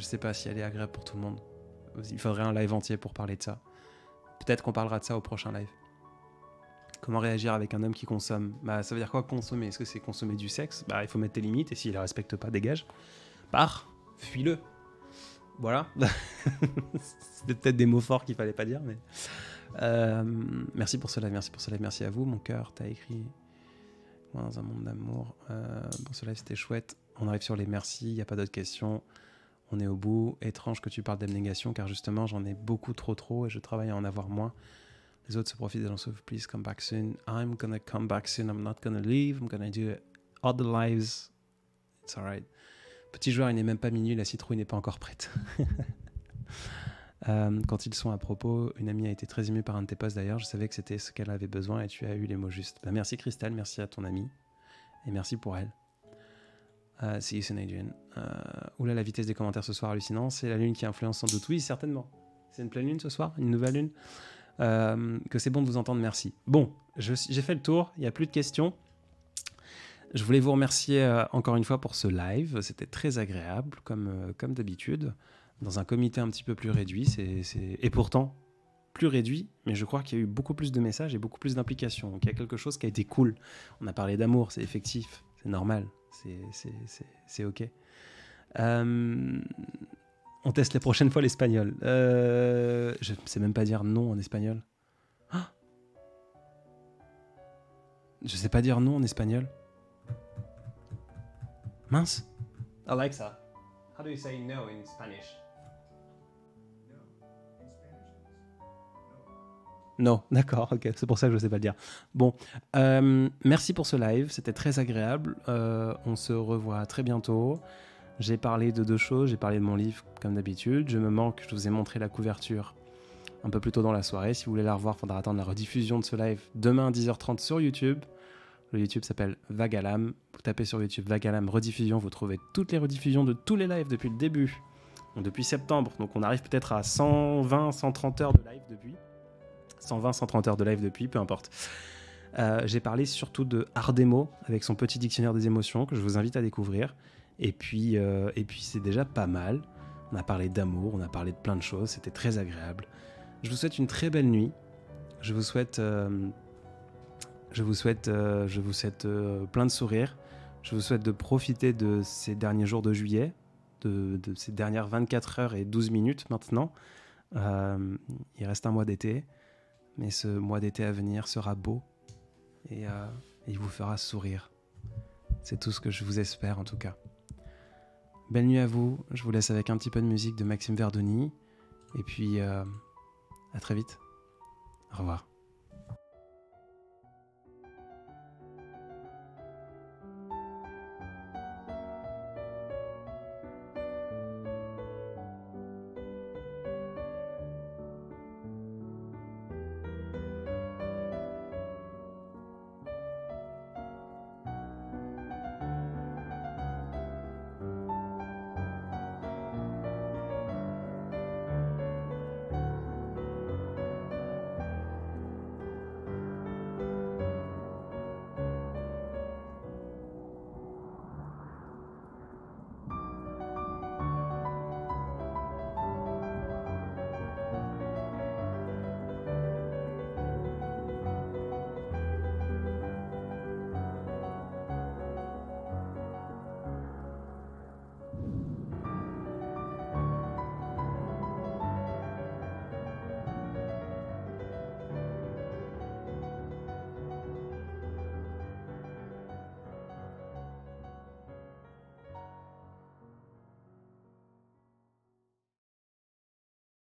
Speaker 1: sais pas si elle est agréable pour tout le monde. Il faudrait un live entier pour parler de ça. Peut-être qu'on parlera de ça au prochain live. Comment réagir avec un homme qui consomme ? Bah, ça veut dire quoi consommer ? Est-ce que c'est consommer du sexe ? Bah, il faut mettre tes limites et s'il ne les respecte pas, dégage. Pars, fuis-le. Voilà. C'était peut-être des mots forts qu'il fallait pas dire, mais merci pour ce live, merci à vous. Mon cœur t'a écrit moi dans un monde d'amour. Pour ce live, c'était chouette. On arrive sur les merci, il n'y a pas d'autres questions. On est au bout. Étrange que tu parles d'abnégation, car justement, j'en ai beaucoup trop et je travaille à en avoir moins. Les autres se profitent de l'ensemble. Please come back soon. I'm gonna come back soon. I'm not gonna leave. I'm gonna do other lives. It's alright. Petit joueur, il n'est même pas minuit. La citrouille n'est pas encore prête. Quand ils sont à propos, une amie a été très émue par un de tes posts d'ailleurs. Je savais que c'était ce qu'elle avait besoin et tu as eu les mots justes. Bah, merci Christelle, merci à ton amie. Et merci pour elle. See you soon, Adrian. Oula, la vitesse des commentaires ce soir hallucinant. C'est la lune qui influence sans doute. Oui, certainement. C'est une pleine lune ce soir, une nouvelle lune. Que c'est bon de vous entendre, merci. Bon, j'ai fait le tour, il n'y a plus de questions. Je voulais vous remercier encore une fois pour ce live. C'était très agréable, comme d'habitude. Dans un comité un petit peu plus réduit. Et pourtant, plus réduit, mais je crois qu'il y a eu beaucoup plus de messages et beaucoup plus d'implications. Donc il y a quelque chose qui a été cool. On a parlé d'amour, c'est effectif, c'est normal. C'est ok. On teste la prochaine fois l'espagnol. Je sais même pas dire non en espagnol. Ah, je sais pas dire non en espagnol. Mince. Alexa, how do you say no in Spanish? Non, d'accord, ok, c'est pour ça que je ne sais pas le dire. Bon, merci pour ce live, c'était très agréable. On se revoit très bientôt. J'ai parlé de 2 choses, j'ai parlé de mon livre comme d'habitude. Je me manque, je vous ai montré la couverture un peu plus tôt dans la soirée. Si vous voulez la revoir, il faudra attendre la rediffusion de ce live demain à 10h30 sur YouTube. Le YouTube s'appelle Vague à l'âme. Vous tapez sur YouTube Vague à l'âme rediffusion, vous trouvez toutes les rediffusions de tous les lives depuis le début. Donc depuis septembre, donc on arrive peut-être à 120, 130 heures de live depuis. 120, 130 heures de live depuis, peu importe. J'ai parlé surtout de Ardemo avec son petit dictionnaire des émotions que je vous invite à découvrir. Et puis c'est déjà pas mal. On a parlé d'amour, on a parlé de plein de choses, c'était très agréable. Je vous souhaite une très belle nuit. Je vous souhaite plein de sourires. Je vous souhaite de profiter de ces derniers jours de juillet, de ces dernières 24 heures et 12 minutes maintenant. Il reste un mois d'été, mais ce mois d'été à venir sera beau et il vous fera sourire. C'est tout ce que je vous espère en tout cas. Belle nuit à vous. Je vous laisse avec un petit peu de musique de Maxime Verdoni. Et puis, à très vite. Au revoir.